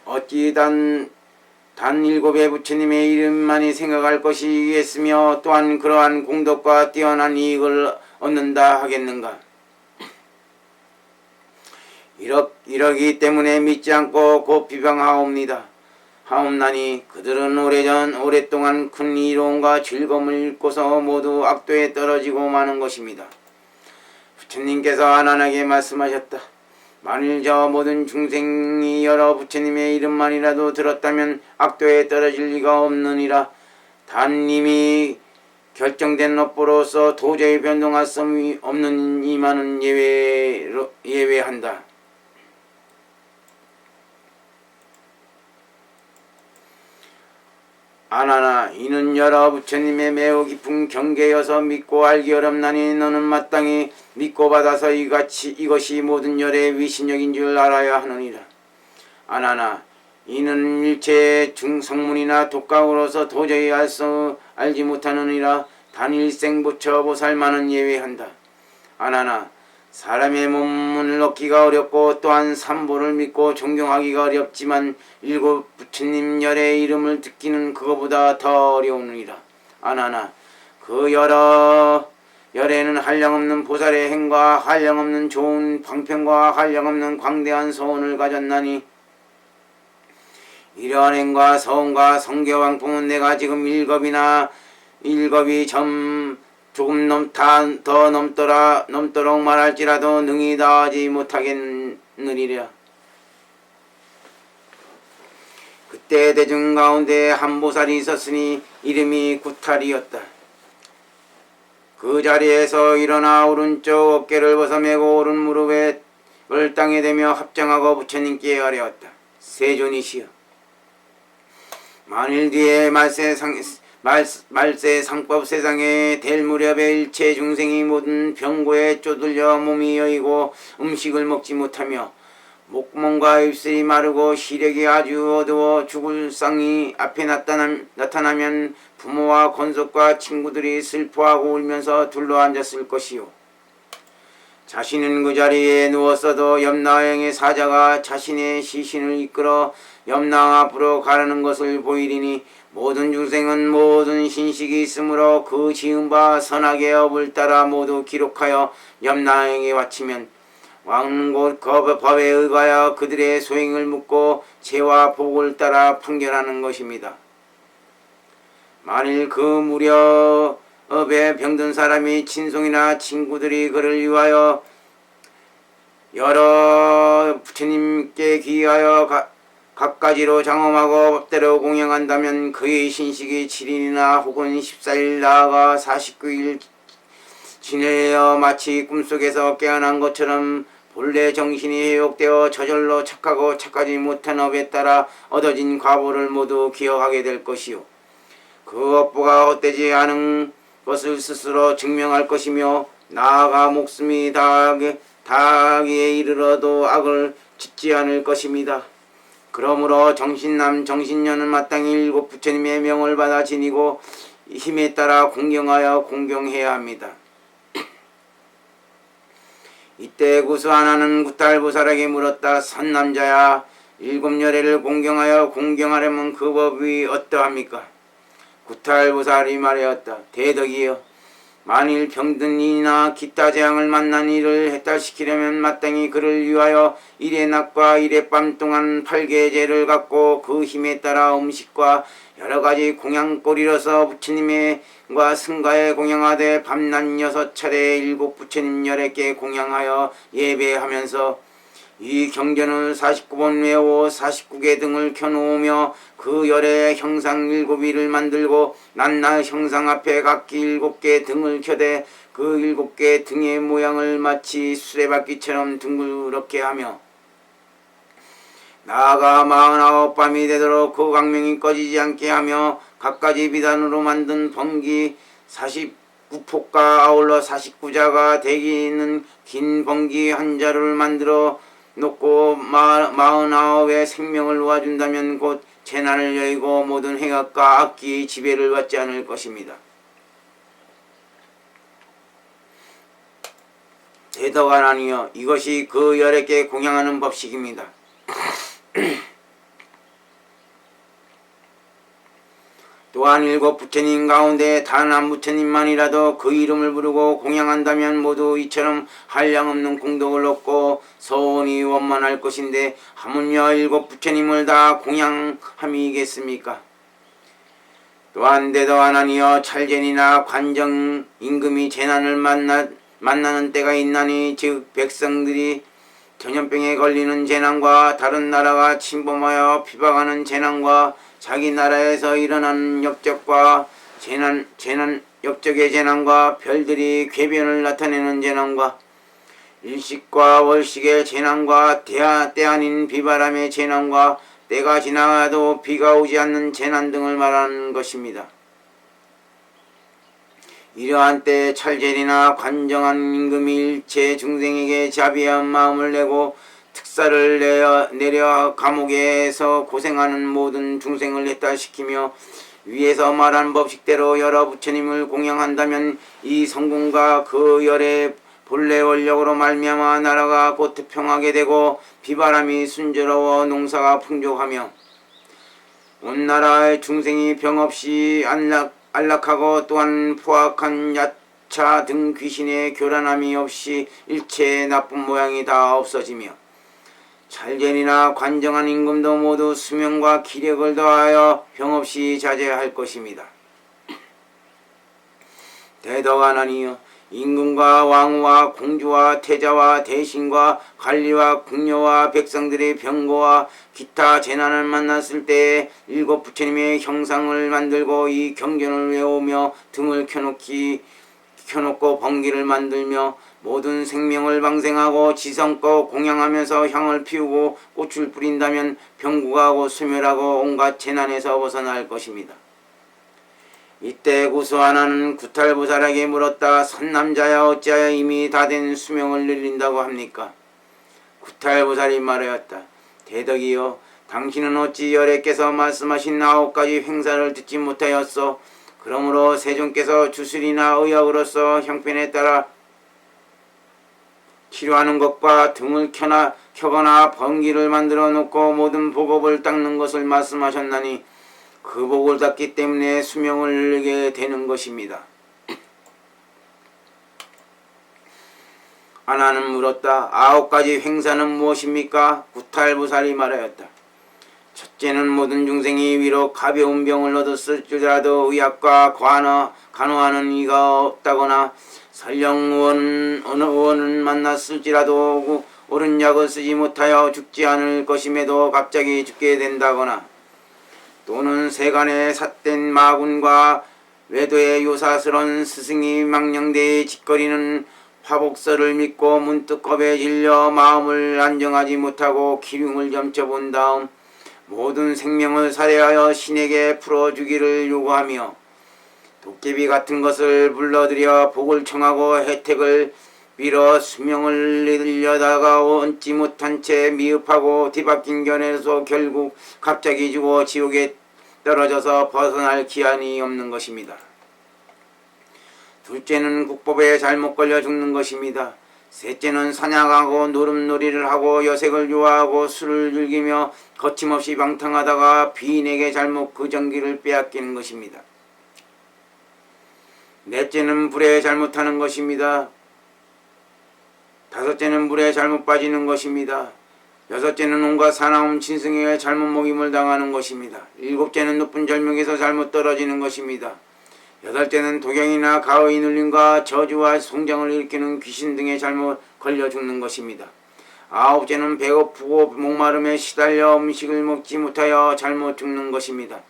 어찌 단 일곱의 부처님의 이름만이 생각할 것이겠으며 또한 그러한 공덕과 뛰어난 이익을 얻는다 하겠는가. 이러기 때문에 믿지 않고 곧 비방하옵니다. 하옵나니 그들은 오랫동안 큰 이로움과 즐거움을 잃고서 모두 악도에 떨어지고 마는 것입니다. 부처님께서 안한하게 말씀하셨다. 만일 저 모든 중생이 여러 부처님의 이름만이라도 들었다면 악도에 떨어질 리가 없느니라. 단 이미 결정된 업보로서 도저히 변동할 수 없는 이만은 예외한다. 아나나 이는 여러 부처님의 매우 깊은 경계여서 믿고 알기 어렵나니 너는 마땅히 믿고 받아서 이것이 모든 열의 위신력인 줄 알아야 하느니라. 아나나 이는 일체의 중성문이나 독각으로서 도저히 알지 못하느니라. 단 일생부처 보살만은 예외한다. 아나나 사람의 몸문을 얻기가 어렵고 또한 삼보를 믿고 존경하기가 어렵지만 일곱 부처님 열의 이름을 듣기는 그거보다 더 어려우니라. 아나나 그 여러 열에는 한량없는 보살의 행과 한량없는 좋은 방편과 한량없는 광대한 소원을 가졌나니 이러한 행과 서원과 성교방풍은 내가 지금 일겁이 조금 더 넘도록 말할지라도 능히 다하지 못하겠느니라. 그때 대중 가운데 한 보살이 있었으니 이름이 구탈이었다. 그 자리에서 일어나 오른쪽 어깨를 벗어매고 오른 무릎을 땅에 대며 합장하고 부처님께 아뢰었다. 세존이시여, 만일 뒤에 말세 상법 세상에 될 무렵에 일체 중생이 모든 병고에 쪼들려 몸이 여이고 음식을 먹지 못하며 목구멍과 입술이 마르고 시력이 아주 어두워 죽을 상이 앞에 나타나면 부모와 권속과 친구들이 슬퍼하고 울면서 둘러앉았을 것이요. 자신은 그 자리에 누웠어도 염라행의 사자가 자신의 시신을 이끌어 염라 앞으로 가르는 것을 보이리니 모든 중생은 모든 신식이 있으므로 그 지은 바 선악의 업을 따라 모두 기록하여 염라행에 바치면 왕곧 법에 의하여 그들의 소행을 묻고 죄와 복을 따라 판결하는 것입니다. 만일 그 무렵에 병든 사람이 친송이나 친구들이 그를 위하여 여러 부처님께 기하여 각가지로 장엄하고 법대로 공양한다면 그의 신식이 7일이나 혹은 14일 나아가 49일 지내어 마치 꿈속에서 깨어난 것처럼 본래 정신이 회복되어 저절로 착하고 착하지 못한 업에 따라 얻어진 과보를 모두 기억하게 될 것이요. 그 업보가 헛되지 않은 것을 스스로 증명할 것이며 나아가 목숨이 다하기에 이르러도 악을 짓지 않을 것입니다. 그러므로 정신남 정신녀는 마땅히 일곱 부처님의 명을 받아 지니고 힘에 따라 공경해야 합니다. 이때 구수 하나는 구탈보살에게 물었다. 선남자야, 일곱 열애를 공경하려면 그 법이 어떠합니까? 구탈보살이 말하였다. 대덕이여, 만일 병든 이나 기타 재앙을 만난 이를 해탈시키려면 마땅히 그를 위하여 일의 낮과 일의 밤 동안 8개의 죄를 갖고 그 힘에 따라 음식과 여러가지 공양거리로서 부처님과 승가에 공양하되 밤낮 6차례 일곱 부처님 열애께 공양하여 예배하면서 이 경전은 49번 외워 49개 등을 켜놓으며 그 열의 형상 7위를 만들고 낮낮 형상 앞에 각기 7개 등을 켜대 그 7개 등의 모양을 마치 수레바퀴처럼 둥그렇게 하며 나아가 49밤이 되도록 그 광명이 꺼지지 않게 하며 갖가지 비단으로 만든 번기 49폭과 아울러 49자가 대기 있는 긴 번기 한 자루를 만들어 놓고 49의 생명을 놓아준다면 곧 재난을 여의고 모든 행악과 악기의 지배를 받지 않을 것입니다. 대덕하나니여, 이것이 그 열애께 공양하는 법식입니다. 또한 일곱 부처님 가운데 단 한 부처님만이라도 그 이름을 부르고 공양한다면 모두 이처럼 한량없는 공덕을 얻고 소원이 원만할 것인데 하물며 일곱 부처님을 다 공양함이겠습니까? 또한 대덕하나니여, 찰젠이나 관정 임금이 재난을 만나는 때가 있나니 즉 백성들이 전염병에 걸리는 재난과 다른 나라가 침범하여 비박하는 재난과 자기 나라에서 일어나는 역적의 재난과 별들이 궤변을 나타내는 재난과 일식과 월식의 재난과 때 아닌 비바람의 재난과 때가 지나가도 비가 오지 않는 재난 등을 말하는 것입니다. 이러한 때에 찰젤이나 관정한 임금이 일체 중생에게 자비한 마음을 내고 특사를 내려 감옥에서 고생하는 모든 중생을 해탈시키며 위에서 말한 법식대로 여러 부처님을 공양한다면 이 성공과 그 열의 본래 원력으로 말미암아 나라가 곧 평하게 되고 비바람이 순조로워 농사가 풍족하며 온 나라의 중생이 병 없이 안락하고 또한 포악한 야차 등 귀신의 교란함이 없이 일체의 나쁜 모양이 다 없어지며 찰젠이나 관정한 임금도 모두 수명과 기력을 더하여 병 없이 자제할 것입니다. 대덕하나니여 임금과 왕후와 공주와 태자와 대신과 관리와 궁녀와 백성들의 병고와 기타 재난을 만났을 때에 일곱 부처님의 형상을 만들고 이 경전을 외우며 등을 켜놓고 번기를 만들며 모든 생명을 방생하고 지성껏 공양하면서 향을 피우고 꽃을 뿌린다면 병구가 하고 소멸하고 온갖 재난에서 벗어날 것입니다. 이때 구수하나는 구탈보살에게 물었다. 선남자야 어찌하여 이미 다 된 수명을 늘린다고 합니까? 구탈보살이 말하였다. 대덕이여 당신은 어찌 열애께서 말씀하신 9가지 횡사를 듣지 못하였소? 그러므로 세존께서 주술이나 의학으로서 형편에 따라 치료하는 것과 등을 켜거나 번기를 만들어 놓고 모든 복업을 닦는 것을 말씀하셨나니 그 복을 닦기 때문에 수명을 늘게 되는 것입니다. 아나는 물었다. 9가지 횡사는 무엇입니까? 구탈보살이 말하였다. 첫째는 모든 중생이 비록 가벼운 병을 얻었을지라도 의학과 간호하는 이가 없다거나 설령 의원은 만났을지라도 옳은 약을 쓰지 못하여 죽지 않을 것임에도 갑자기 죽게 된다거나 또는 세간에 삿된 마군과 외도의 요사스런 스승이 망령되이 짓거리는 화복설을 믿고 문득 겁에 질려 마음을 안정하지 못하고 기륭을 점쳐본 다음 모든 생명을 살해하여 신에게 풀어주기를 요구하며 도깨비 같은 것을 불러들여 복을 청하고 혜택을 빌어 수명을 늘려다가 얹지 못한 채 미흡하고 뒤바뀐 견해에서 결국 갑자기 죽어 지옥에 떨어져서 벗어날 기한이 없는 것입니다. 둘째는 국법에 잘못 걸려 죽는 것입니다. 셋째는 사냥하고 노름놀이를 하고 여색을 좋아하고 술을 즐기며 거침없이 방탕하다가 비인에게 잘못 그 정기를 빼앗기는 것입니다. 넷째는 불에 잘못하는 것입니다. 다섯째는 물에 잘못 빠지는 것입니다. 여섯째는 온갖 사나움 짐승에게 잘못 먹임을 당하는 것입니다. 일곱째는 높은 절벽에서 잘못 떨어지는 것입니다. 여덟째는 도경이나 가의 눌림과 저주와 송장을 일으키는 귀신 등에 잘못 걸려 죽는 것입니다. 아홉째는 배고프고 목마름에 시달려 음식을 먹지 못하여 잘못 죽는 것입니다.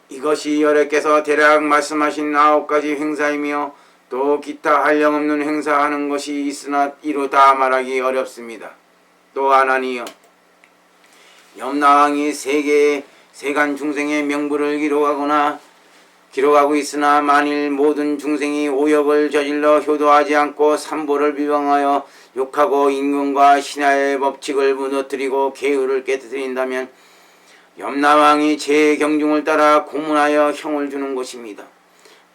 이것이 열애께서 대략 말씀하신 9가지 행사이며 또 기타 한량없는 행사하는 것이 있으나 이루 다 말하기 어렵습니다. 또 하나니여 염라왕이 세간 중생의 명부를 기록하고 있으나 만일 모든 중생이 오역을 저질러 효도하지 않고 삼보를 비방하여 욕하고 인근과 신하의 법칙을 무너뜨리고 계율을 깨뜨린다면 염라왕이 제 경중을 따라 고문하여 형을 주는 것입니다.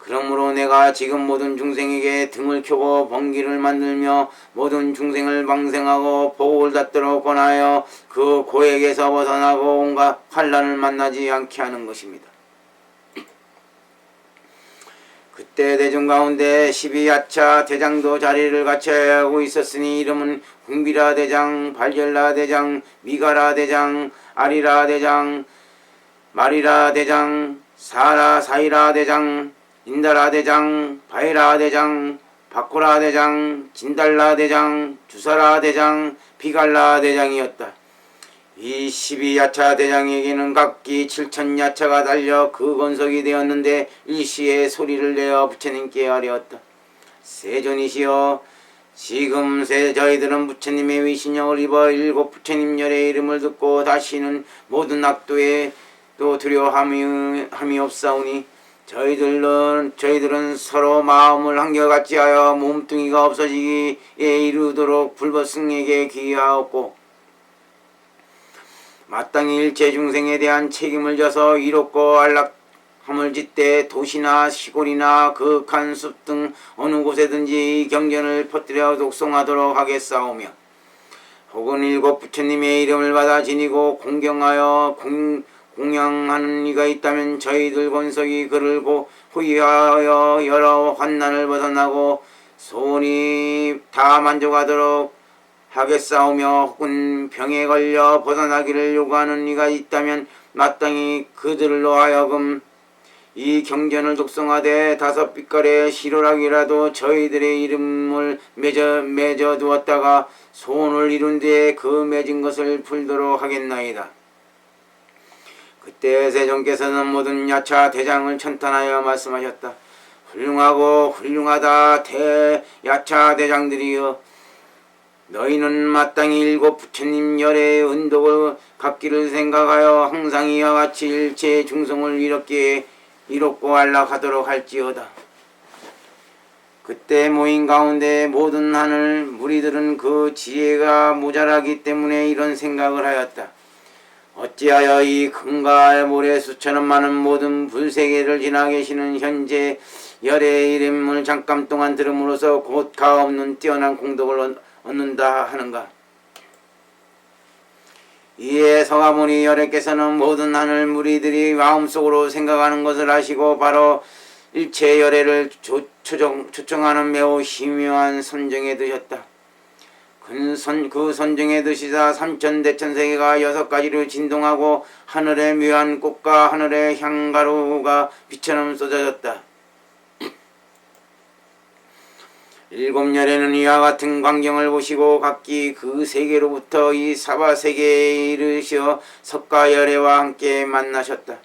그러므로 내가 지금 모든 중생에게 등을 켜고 번기를 만들며 모든 중생을 방생하고 복을 받도록 권하여 그 고액에서 벗어나고 온갖 환난을 만나지 않게 하는 것입니다. 그때 대중 가운데 12야차 대장도 자리를 갖춰야 하고 있었으니 이름은 궁비라 대장, 발결라 대장, 미가라 대장, 아리라 대장, 마리라 대장, 사이라 대장, 인다라 대장, 바이라 대장, 바코라 대장, 진달라 대장, 주사라 대장, 비갈라 대장이었다. 이 12야차 대장에게는 각기 7,000야차가 달려 그 건석이 되었는데 일시에 소리를 내어 부처님께 아뢰었다. 세존이시여, 지금 저희들은 부처님의 위신령을 입어 일곱 부처님 열의 이름을 듣고 다시는 모든 악도에 또 두려워함이 없사오니 저희들은 서로 마음을 한결같이 하여 몸뚱이가 없어지기에 이르도록 불법승에게 기하였고 마땅히 일체 중생에 대한 책임을 져서 이롭고 안락함을 짓되 도시나 시골이나 극한 숲 등 어느 곳에든지 이 경전을 퍼뜨려 독송하도록 하겠사오며 혹은 일곱 부처님의 이름을 받아 지니고 공경하여 공양하는 이가 있다면 저희들 권석이 그를 호위하여 여러 환난을 벗어나고 소원이 다 만족하도록 하겠사오며 혹은 병에 걸려 벗어나기를 요구하는 이가 있다면 마땅히 그들로 하여금 이 경전을 독송하되 5빛깔의 시로락이라도 저희들의 이름을 맺어 두었다가 소원을 이룬 뒤에 그 맺은 것을 풀도록 하겠나이다. 그때 세존께서는 모든 야차 대장을 천탄하여 말씀하셨다. 훌륭하고 훌륭하다 대야차 대장들이여, 너희는 마땅히 일곱 부처님 열의 은덕을 갖기를 생각하여 항상 이와 같이 일체 중성을 이롭고 안락하도록 할지어다. 그때 모인 가운데 모든 하늘 무리들은 그 지혜가 모자라기 때문에 이런 생각을 하였다. 어찌하여 이 금과 모래 수천원 많은 모든 불세계를 지나 계시는 현재 열의 이름을 잠깐 동안 들음으로써 곧 가없는 뛰어난 공덕을 얻는다 하는가. 이에 서가모니 열애께서는 모든 하늘 무리들이 마음속으로 생각하는 것을 아시고 바로 일체 열애를 초청하는 매우 희묘한 선정에 드셨다. 그 선정에 드시자 삼천대천세계가 6가지로 진동하고 하늘의 묘한 꽃과 하늘의 향가루가 빛처럼 쏟아졌다. 일곱 열애는 이와 같은 광경을 보시고 각기 그 세계로부터 이 사바세계에 이르시어 석가열애와 함께 만나셨다.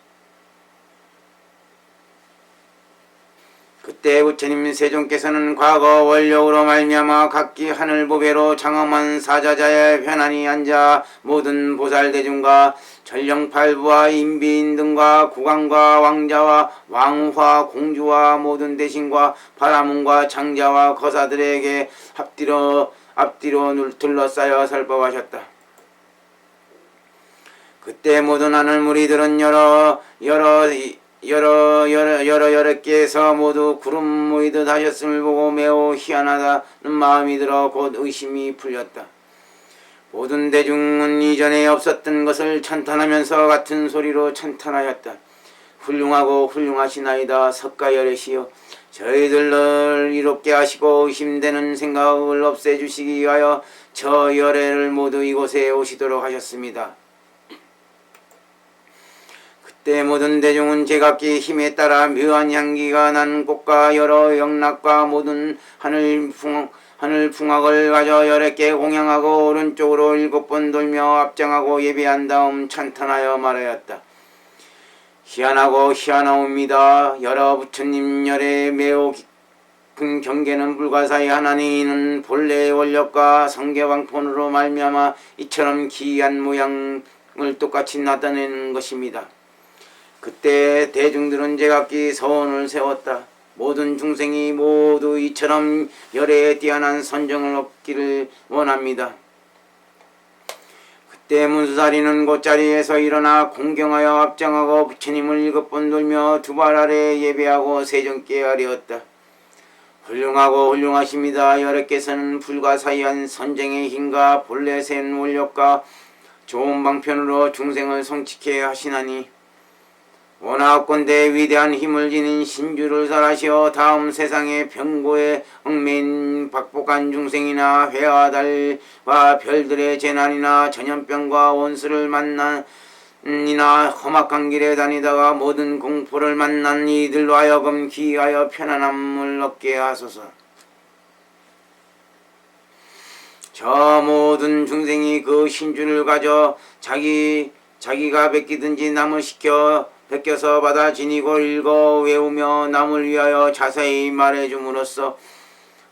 그때 부처님 세존께서는 과거 원력으로 말미암아 각기 하늘보배로 장엄한 사자자에 편안히 앉아 모든 보살대중과 전령팔부와 인비인 등과 국왕과 왕자와 왕후와 공주와 모든 대신과 바라문과 장자와 거사들에게 앞뒤로 둘러싸여 설법하셨다. 그때 모든 하늘 무리들은 여러 개에서 모두 구름 모이듯 하셨음을 보고 매우 희한하다는 마음이 들어 곧 의심이 풀렸다. 모든 대중은 이전에 없었던 것을 찬탄하면서 같은 소리로 찬탄하였다. 훌륭하고 훌륭하시나이다 석가열애시여, 저희들을 이롭게 하시고 의심되는 생각을 없애주시기 위하여 저 열애를 모두 이곳에 오시도록 하셨습니다. 그때 모든 대중은 제각기 힘에 따라 묘한 향기가 나는 꽃과 여러 영락과 모든 하늘 풍악을 가져 열애께 공양하고 오른쪽으로 7번 돌며 앞장하고 예배한 다음 찬탄하여 말하였다. 희한하고 희한하옵니다. 여러 부처님 열애 매우 깊은 경계는 불가사의 하나님은 본래의 원력과 성계방편으로 말미암아 이처럼 기이한 모양을 똑같이 나타내는 것입니다. 그때 대중들은 제각기 서원을 세웠다. 모든 중생이 모두 이처럼 열애에 뛰어난 선정을 얻기를 원합니다. 그때 문수사리는 곧자리에서 일어나 공경하여 앞장하고 부처님을 7번 돌며 두 발 아래 예배하고 세존께 아뢰었다. 훌륭하고 훌륭하십니다. 열애께서는 불가사의한 선정의 힘과 본래 센 원력과 좋은 방편으로 중생을 성취케 하시나니 원하건대 위대한 힘을 지닌 신주를 설하시어 다음 세상의 병고에 얽매인 박복한 중생이나 해와 달과 별들의 재난이나 전염병과 원수를 만난이나 험악한 길에 다니다가 모든 공포를 만난 이들로 하여금 기하여 편안함을 얻게 하소서. 저 모든 중생이 그 신주를 가져 자기가 베끼든지 남을 시켜 베껴서 받아 지니고 읽어 외우며 남을 위하여 자세히 말해줌으로써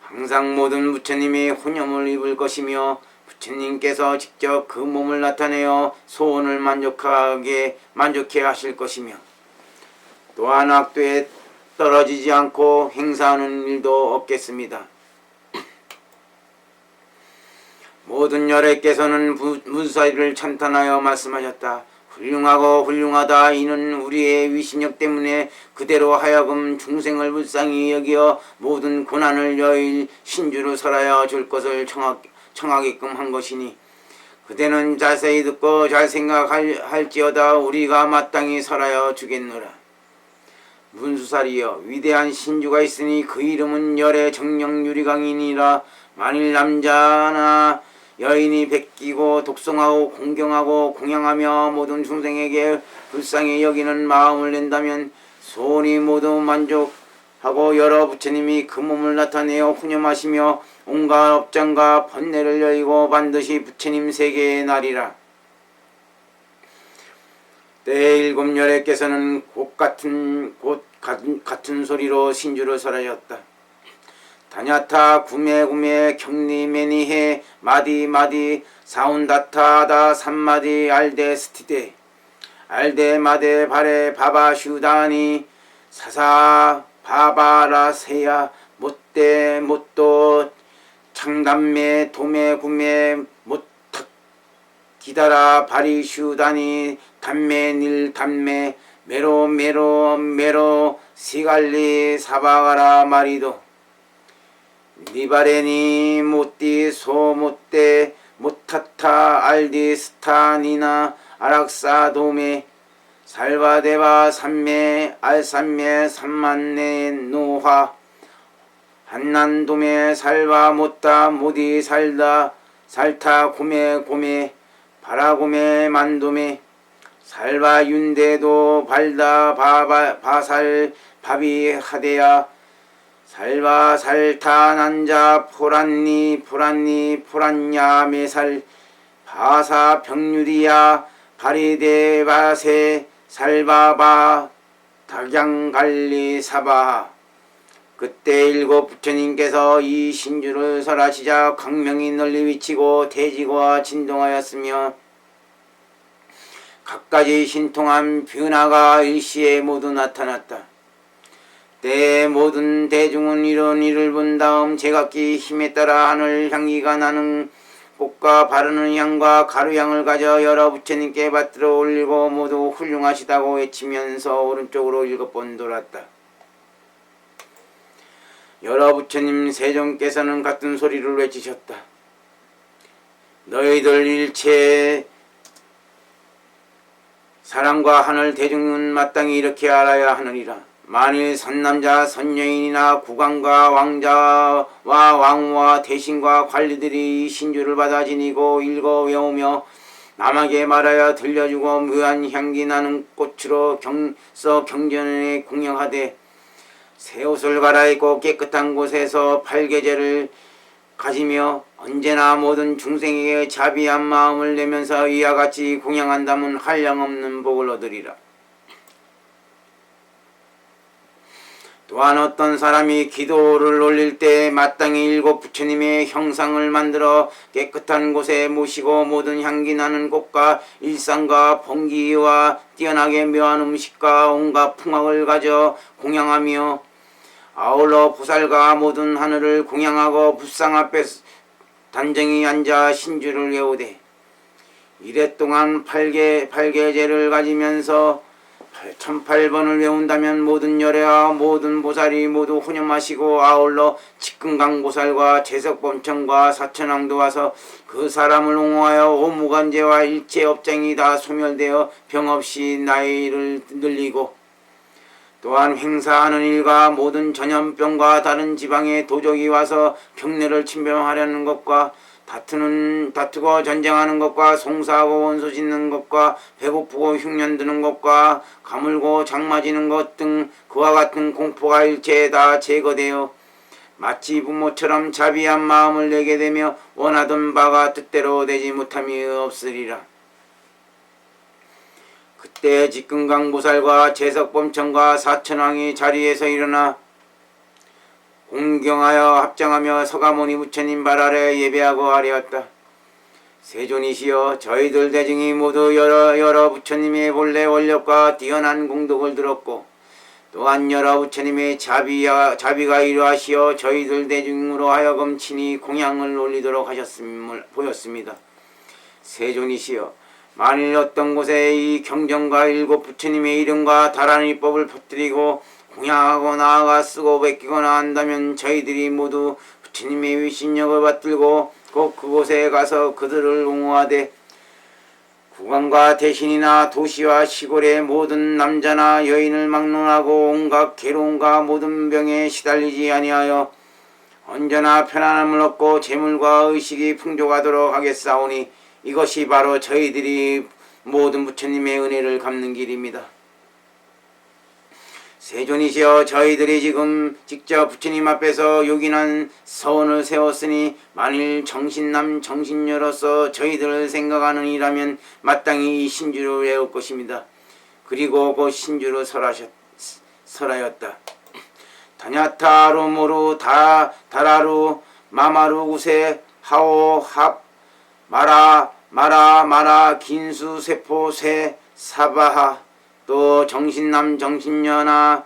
항상 모든 부처님의 혼념을 입을 것이며 부처님께서 직접 그 몸을 나타내어 소원을 만족해 하실 것이며 또한 악도에 떨어지지 않고 행사하는 일도 없겠습니다. 모든 열애께서는 문사리를 찬탄하여 말씀하셨다. 훌륭하고 훌륭하다. 이는 우리의 위신력 때문에 그대로 하여금 중생을 불쌍히 여기어 모든 고난을 여일 신주로 설하여 줄 것을 청하게끔 한 것이니 그대는 자세히 듣고 잘 생각할지어다. 우리가 마땅히 설하여 주겠노라. 문수살이여, 위대한 신주가 있으니 그 이름은 열의 정령 유리강이니라. 만일 남자나 여인이 베끼고 독송하고 공경하고 공양하며 모든 중생에게 불쌍히 여기는 마음을 낸다면 소원이 모두 만족하고 여러 부처님이 그 몸을 나타내어 훈념하시며 온갖 업장과 번뇌를 여의고 반드시 부처님 세계에 나리라. 때에 일곱 열애께서는 곧 같은 소리로 신주를 설하였다. 다냐타 구메 경리메니해 마디 사운다타다 삼마디 알데 스티데 알데 마데 바레 바바 슈다니 사사 바바라세야 못데 못도 창담메 도메 구메 못탁 기다라 바리 슈다니 담메 닐 담메 메로 시갈리 사바가라 마리도 니바레니 못디 소못데 못타타 알디 스타니나 아락사 도메 살바데바 삼메 알삼메 삼만네 노화 한난도메 살바 못다 모디 살다 살타 고메 바라고메 만도메 살바 윤대도 발다 바살 바비 하데야 살바 살타 난자 포란냐 메살 바사 병유리야 바리데 바세 살바바 닭양갈리 사바. 그때 일곱 부처님께서 이 신주를 설하시자 광명이 널리 비치고 대지가 진동하였으며 갖가지 신통한 변화가 일시에 모두 나타났다. 때에 모든 대중은 이런 일을 본 다음 제각기 힘에 따라 하늘 향기가 나는 꽃과 바르는 향과 가루향을 가져 여러 부처님께 받들어 올리고 모두 훌륭하시다고 외치면서 오른쪽으로 7번 돌았다. 여러 부처님 세종께서는 같은 소리를 외치셨다. 너희들 일체 사람과 하늘 대중은 마땅히 이렇게 알아야 하느니라. 만일 선남자 선여인이나 국왕과 왕자와 왕후와 대신과 관리들이 이 신주를 받아 지니고 읽어 외우며 남에게 말하여 들려주고 묘한 향기 나는 꽃으로 경전에 공양하되 새 옷을 갈아입고 깨끗한 곳에서 팔계제를 가지며 언제나 모든 중생에게 자비한 마음을 내면서 이와 같이 공양한다면 한량없는 복을 얻으리라. 또한 어떤 사람이 기도를 올릴 때 마땅히 7 부처님의 형상을 만들어 깨끗한 곳에 모시고 모든 향기 나는 꽃과 일상과 번기와 뛰어나게 묘한 음식과 온갖 풍악을 가져 공양하며 아울러 보살과 모든 하늘을 공양하고 불상 앞에 단정히 앉아 신주를 외우되 이랫동안 팔계제를 가지면서 1008번을 외운다면 모든 열애와 모든 보살이 모두 혼념하시고 아울러 직근강보살과 제석범청과 사천왕도 와서 그 사람을 옹호하여 오무간제와 일체업장이 다 소멸되어 병없이 나이를 늘리고 또한 행사하는 일과 모든 전염병과 다른 지방의 도적이 와서 경내를 침범하려는 것과 다투고 전쟁하는 것과 송사하고 원수 짓는 것과 배고프고 흉년 드는 것과 가물고 장마지는 것 등 그와 같은 공포가 일체에 다 제거되어 마치 부모처럼 자비한 마음을 내게 되며 원하던 바가 뜻대로 되지 못함이 없으리라. 그때 직금강보살과 제석범천과 사천왕이 자리에서 일어나 공경하여 합장하며 서가모니 부처님 발 아래 예배하고 아뢰었다. 세존이시여, 저희들 대중이 모두 여러 부처님의 본래 원력과 뛰어난 공덕을 들었고 또한 여러 부처님의 자비가 이루하시어 저희들 대중으로 하여금 친히 공양을 올리도록 하셨음을 보였습니다. 세존이시여, 만일 어떤 곳에 이 경전과 일곱 부처님의 이름과 다란히 법을 퍼뜨리고 공양하고 나아가 쓰고 베끼거나 한다면 저희들이 모두 부처님의 위신력을 받들고 꼭 그곳에 가서 그들을 옹호하되 국왕과 대신이나 도시와 시골의 모든 남자나 여인을 막론하고 온갖 괴로움과 모든 병에 시달리지 아니하여 언제나 편안함을 얻고 재물과 의식이 풍족하도록 하겠사오니 이것이 바로 저희들이 모든 부처님의 은혜를 갚는 길입니다. 세존이시여, 저희들이 지금 직접 부처님 앞에서 요긴한 서원을 세웠으니 만일 정신남 정신녀로서 저희들을 생각하는 이라면 마땅히 이 신주를 외울 것입니다. 그리고 그 신주를 설하였다. 다냐타루 모루 다라루 마마루 우세 하오 합 마라 긴수 세포 세 사바하. 또 정신남 정신녀나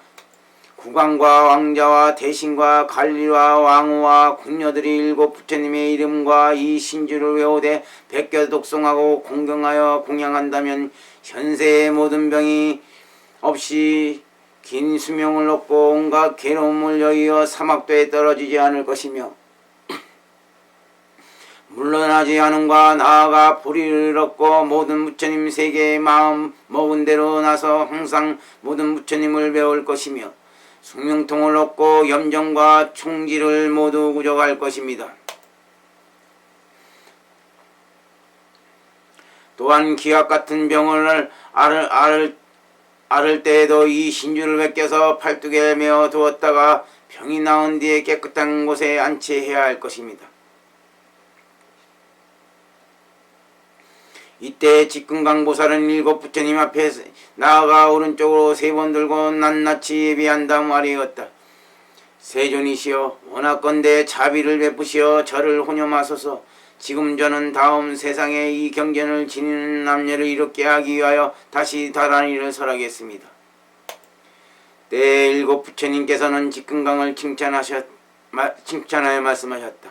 국왕과 왕자와 대신과 관리와 왕후와 궁녀들이 일곱 부처님의 이름과 이 신주를 외우되 베껴 독송하고 공경하여 공양한다면 현세의 모든 병이 없이 긴 수명을 얻고 온갖 괴로움을 여의어 사막도에 떨어지지 않을 것이며 물러나지 않음과 나아가 불의를 얻고 모든 부처님 세계의 마음 먹은 대로 나서 항상 모든 부처님을 배울 것이며 숙명통을 얻고 염정과 총지를 모두 구족할 것입니다. 또한 기약 같은 병을 앓을 때에도 이 신주를 베껴서 팔뚝에 메어 두었다가 병이 나은 뒤에 깨끗한 곳에 안치해야 할 것입니다. 이때 직금강보살은 일곱 부처님 앞에 나아가 오른쪽으로 3번 들고 낱낱이 예비한 다음 아뢰었다. 세존이시여, 원하건대 자비를 베푸시어 저를 혼념하소서. 지금 저는 다음 세상에 이 경전을 지니는 남녀를 이롭게 하기 위하여 다시 다란이를 설하겠습니다. 때 일곱 부처님께서는 직금강을 칭찬하여 말씀하셨다.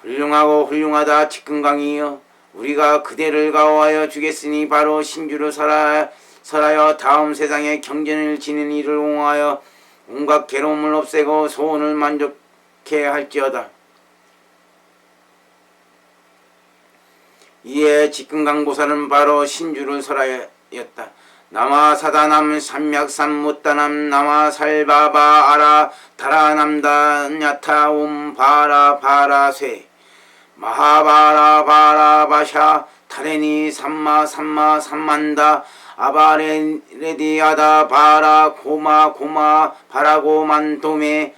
훌륭하고 훌륭하다 직금강이여, 우리가 그대를 가호하여 주겠으니 바로 신주를 설하여 다음 세상에 경전을 지는 이를 옹호하여 온갖 괴로움을 없애고 소원을 만족해 할지어다. 이에 직금강보살은 바로 신주를 설하였다. 나마사다남 삼맥삼무따남 나마살바바 아라 다라남다냐타 옴바라바라쇠 마하바라바라바샤 타레니 삼만다 아바레디아다 바라 고마 바라고만도메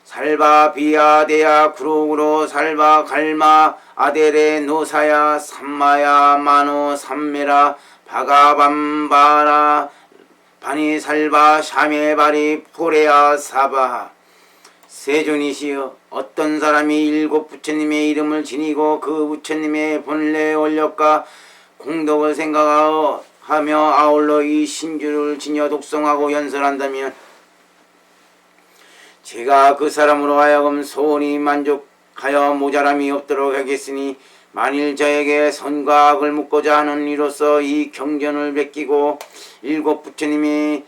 살바 비아데야 구로구로 살바 갈마 아데레 노사야 삼마야 마노 삼메라 바가밤바라 바니 살바 샤메바리 포레야 사바. 세존이시여, 어떤 사람이 일곱 부처님의 이름을 지니고 그 부처님의 본래 원력과 공덕을 생각하며 아울러 이 신주를 지녀 독송하고 연설한다면 제가 그 사람으로 하여금 소원이 만족하여 모자람이 없도록 하겠으니 만일 저에게 선과 악을 묻고자 하는 이로써 이 경전을 베끼고 일곱 부처님의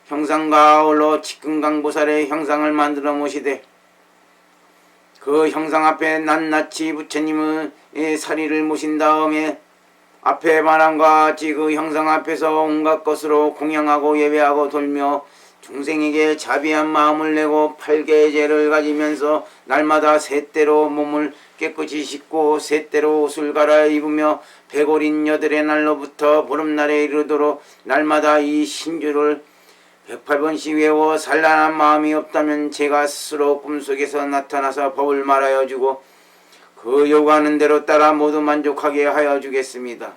형상과 아울러 직금강보살의 형상을 만들어 모시되 그 형상 앞에 낱낱이 부처님의 사리를 모신 다음에 앞에 말함과 같이 그 형상 앞에서 온갖 것으로 공양하고 예배하고 돌며 중생에게 자비한 마음을 내고 8개의 죄를 가지면서 날마다 셋대로 몸을 깨끗이 씻고 셋대로 옷을 갈아입으며 백오린 여덟의 날로부터 보름날에 이르도록 날마다 이 신주를 108번씩 외워 산란한 마음이 없다면 제가 스스로 꿈속에서 나타나서 법을 말하여 주고 그 요구하는 대로 따라 모두 만족하게 하여 주겠습니다.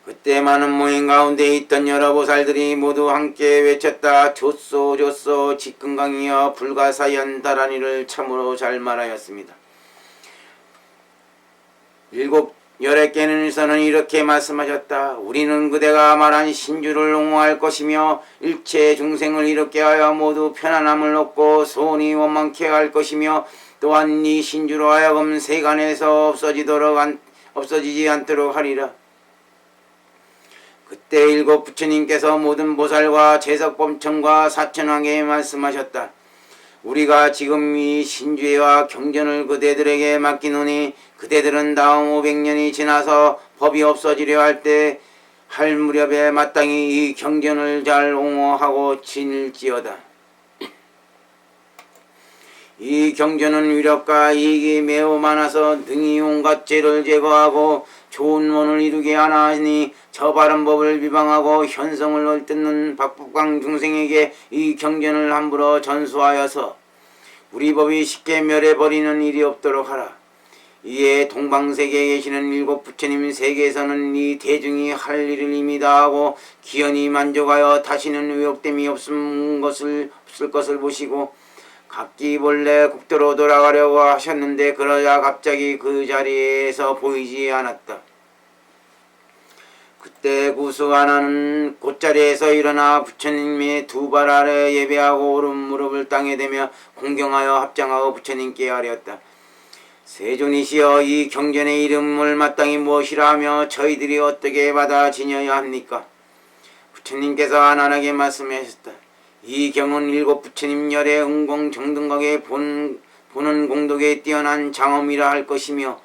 그때 많은 모임 가운데 있던 여러 보살들이 모두 함께 외쳤다. 좋소 좋소 직근강이여 불가사연다라니를 참으로 잘 말하였습니다. 일곱 열의 깨는에서는 이렇게 말씀하셨다. 우리는 그대가 말한 신주를 옹호할 것이며 일체 중생을 이롭게 하여 모두 편안함을 얻고 소원이 원만케 할 것이며 또한 이 신주로 하여금 세간에서 없어지지 않도록 하리라. 그때 일곱 부처님께서 모든 보살과 제석범청과 사천왕에게 말씀하셨다. 우리가 지금 이 신주회와 경전을 그대들에게 맡기노니 그대들은 다음 500년이 지나서 법이 없어지려 할 무렵에 마땅히 이 경전을 잘 옹호하고 지닐지어다. 이 경전은 위력과 이익이 매우 많아서 능히 온갖 죄를 제거하고 좋은 원을 이루게 하나니 저 바른 법을 비방하고 현성을 얼뜯는 박북강 중생에게 이 경전을 함부로 전수하여서 우리 법이 쉽게 멸해버리는 일이 없도록 하라. 이에 동방세계에 계시는 일곱 부처님 세계에서는 이 대중이 할 일을 이미 다하고 기연히 만족하여 다시는 의혹됨이 없을 것을 보시고 각기 본래 국도로 돌아가려고 하셨는데 그러자 갑자기 그 자리에서 보이지 않았다. 그때 구수 하나는 곧자리에서 일어나 부처님의 두 발 아래 예배하고 오른 무릎을 땅에 대며 공경하여 합장하고 부처님께 아뢰었다. 세존이시여 이 경전의 이름을 마땅히 무엇이라 하며 저희들이 어떻게 받아 지녀야 합니까? 부처님께서 안안하게 말씀하셨다. 이 경은 일곱 부처님 열의 응공정등각에 보는 공덕에 뛰어난 장엄이라 할 것이며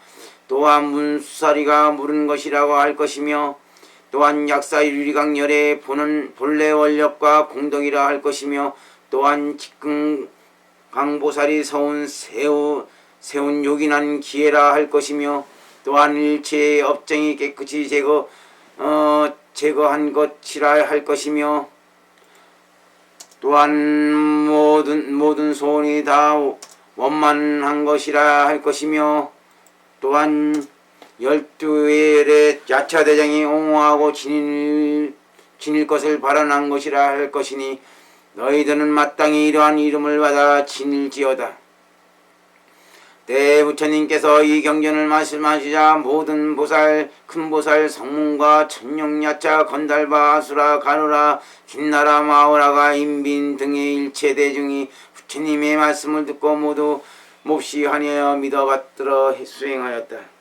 또한 문수사리가 물은 것이라고 할 것이며 또한 약사유리강 열의 보는 본래 원력과 공덕이라 할 것이며 또한 직근강보살이 세운 요긴한 기회라 할 것이며 또한 일체의 업정이 깨끗이 제거한 것이라 할 것이며 또한 모든 소원이 다 원만한 것이라 할 것이며 또한 12일의 야차대장이 옹호하고 지닐 것을 발언한 것이라 할 것이니 너희들은 마땅히 이러한 이름을 받아 지닐지어다. 때 부처님께서 이 경전을 말씀하시자 모든 보살, 큰 보살, 성문과 천룡야차, 건달바, 아수라, 가누라, 김나라, 마오라가, 인빈 등의 일체 대중이 부처님의 말씀을 듣고 모두 몹시 환희하여 믿어 받들어 수행하였다.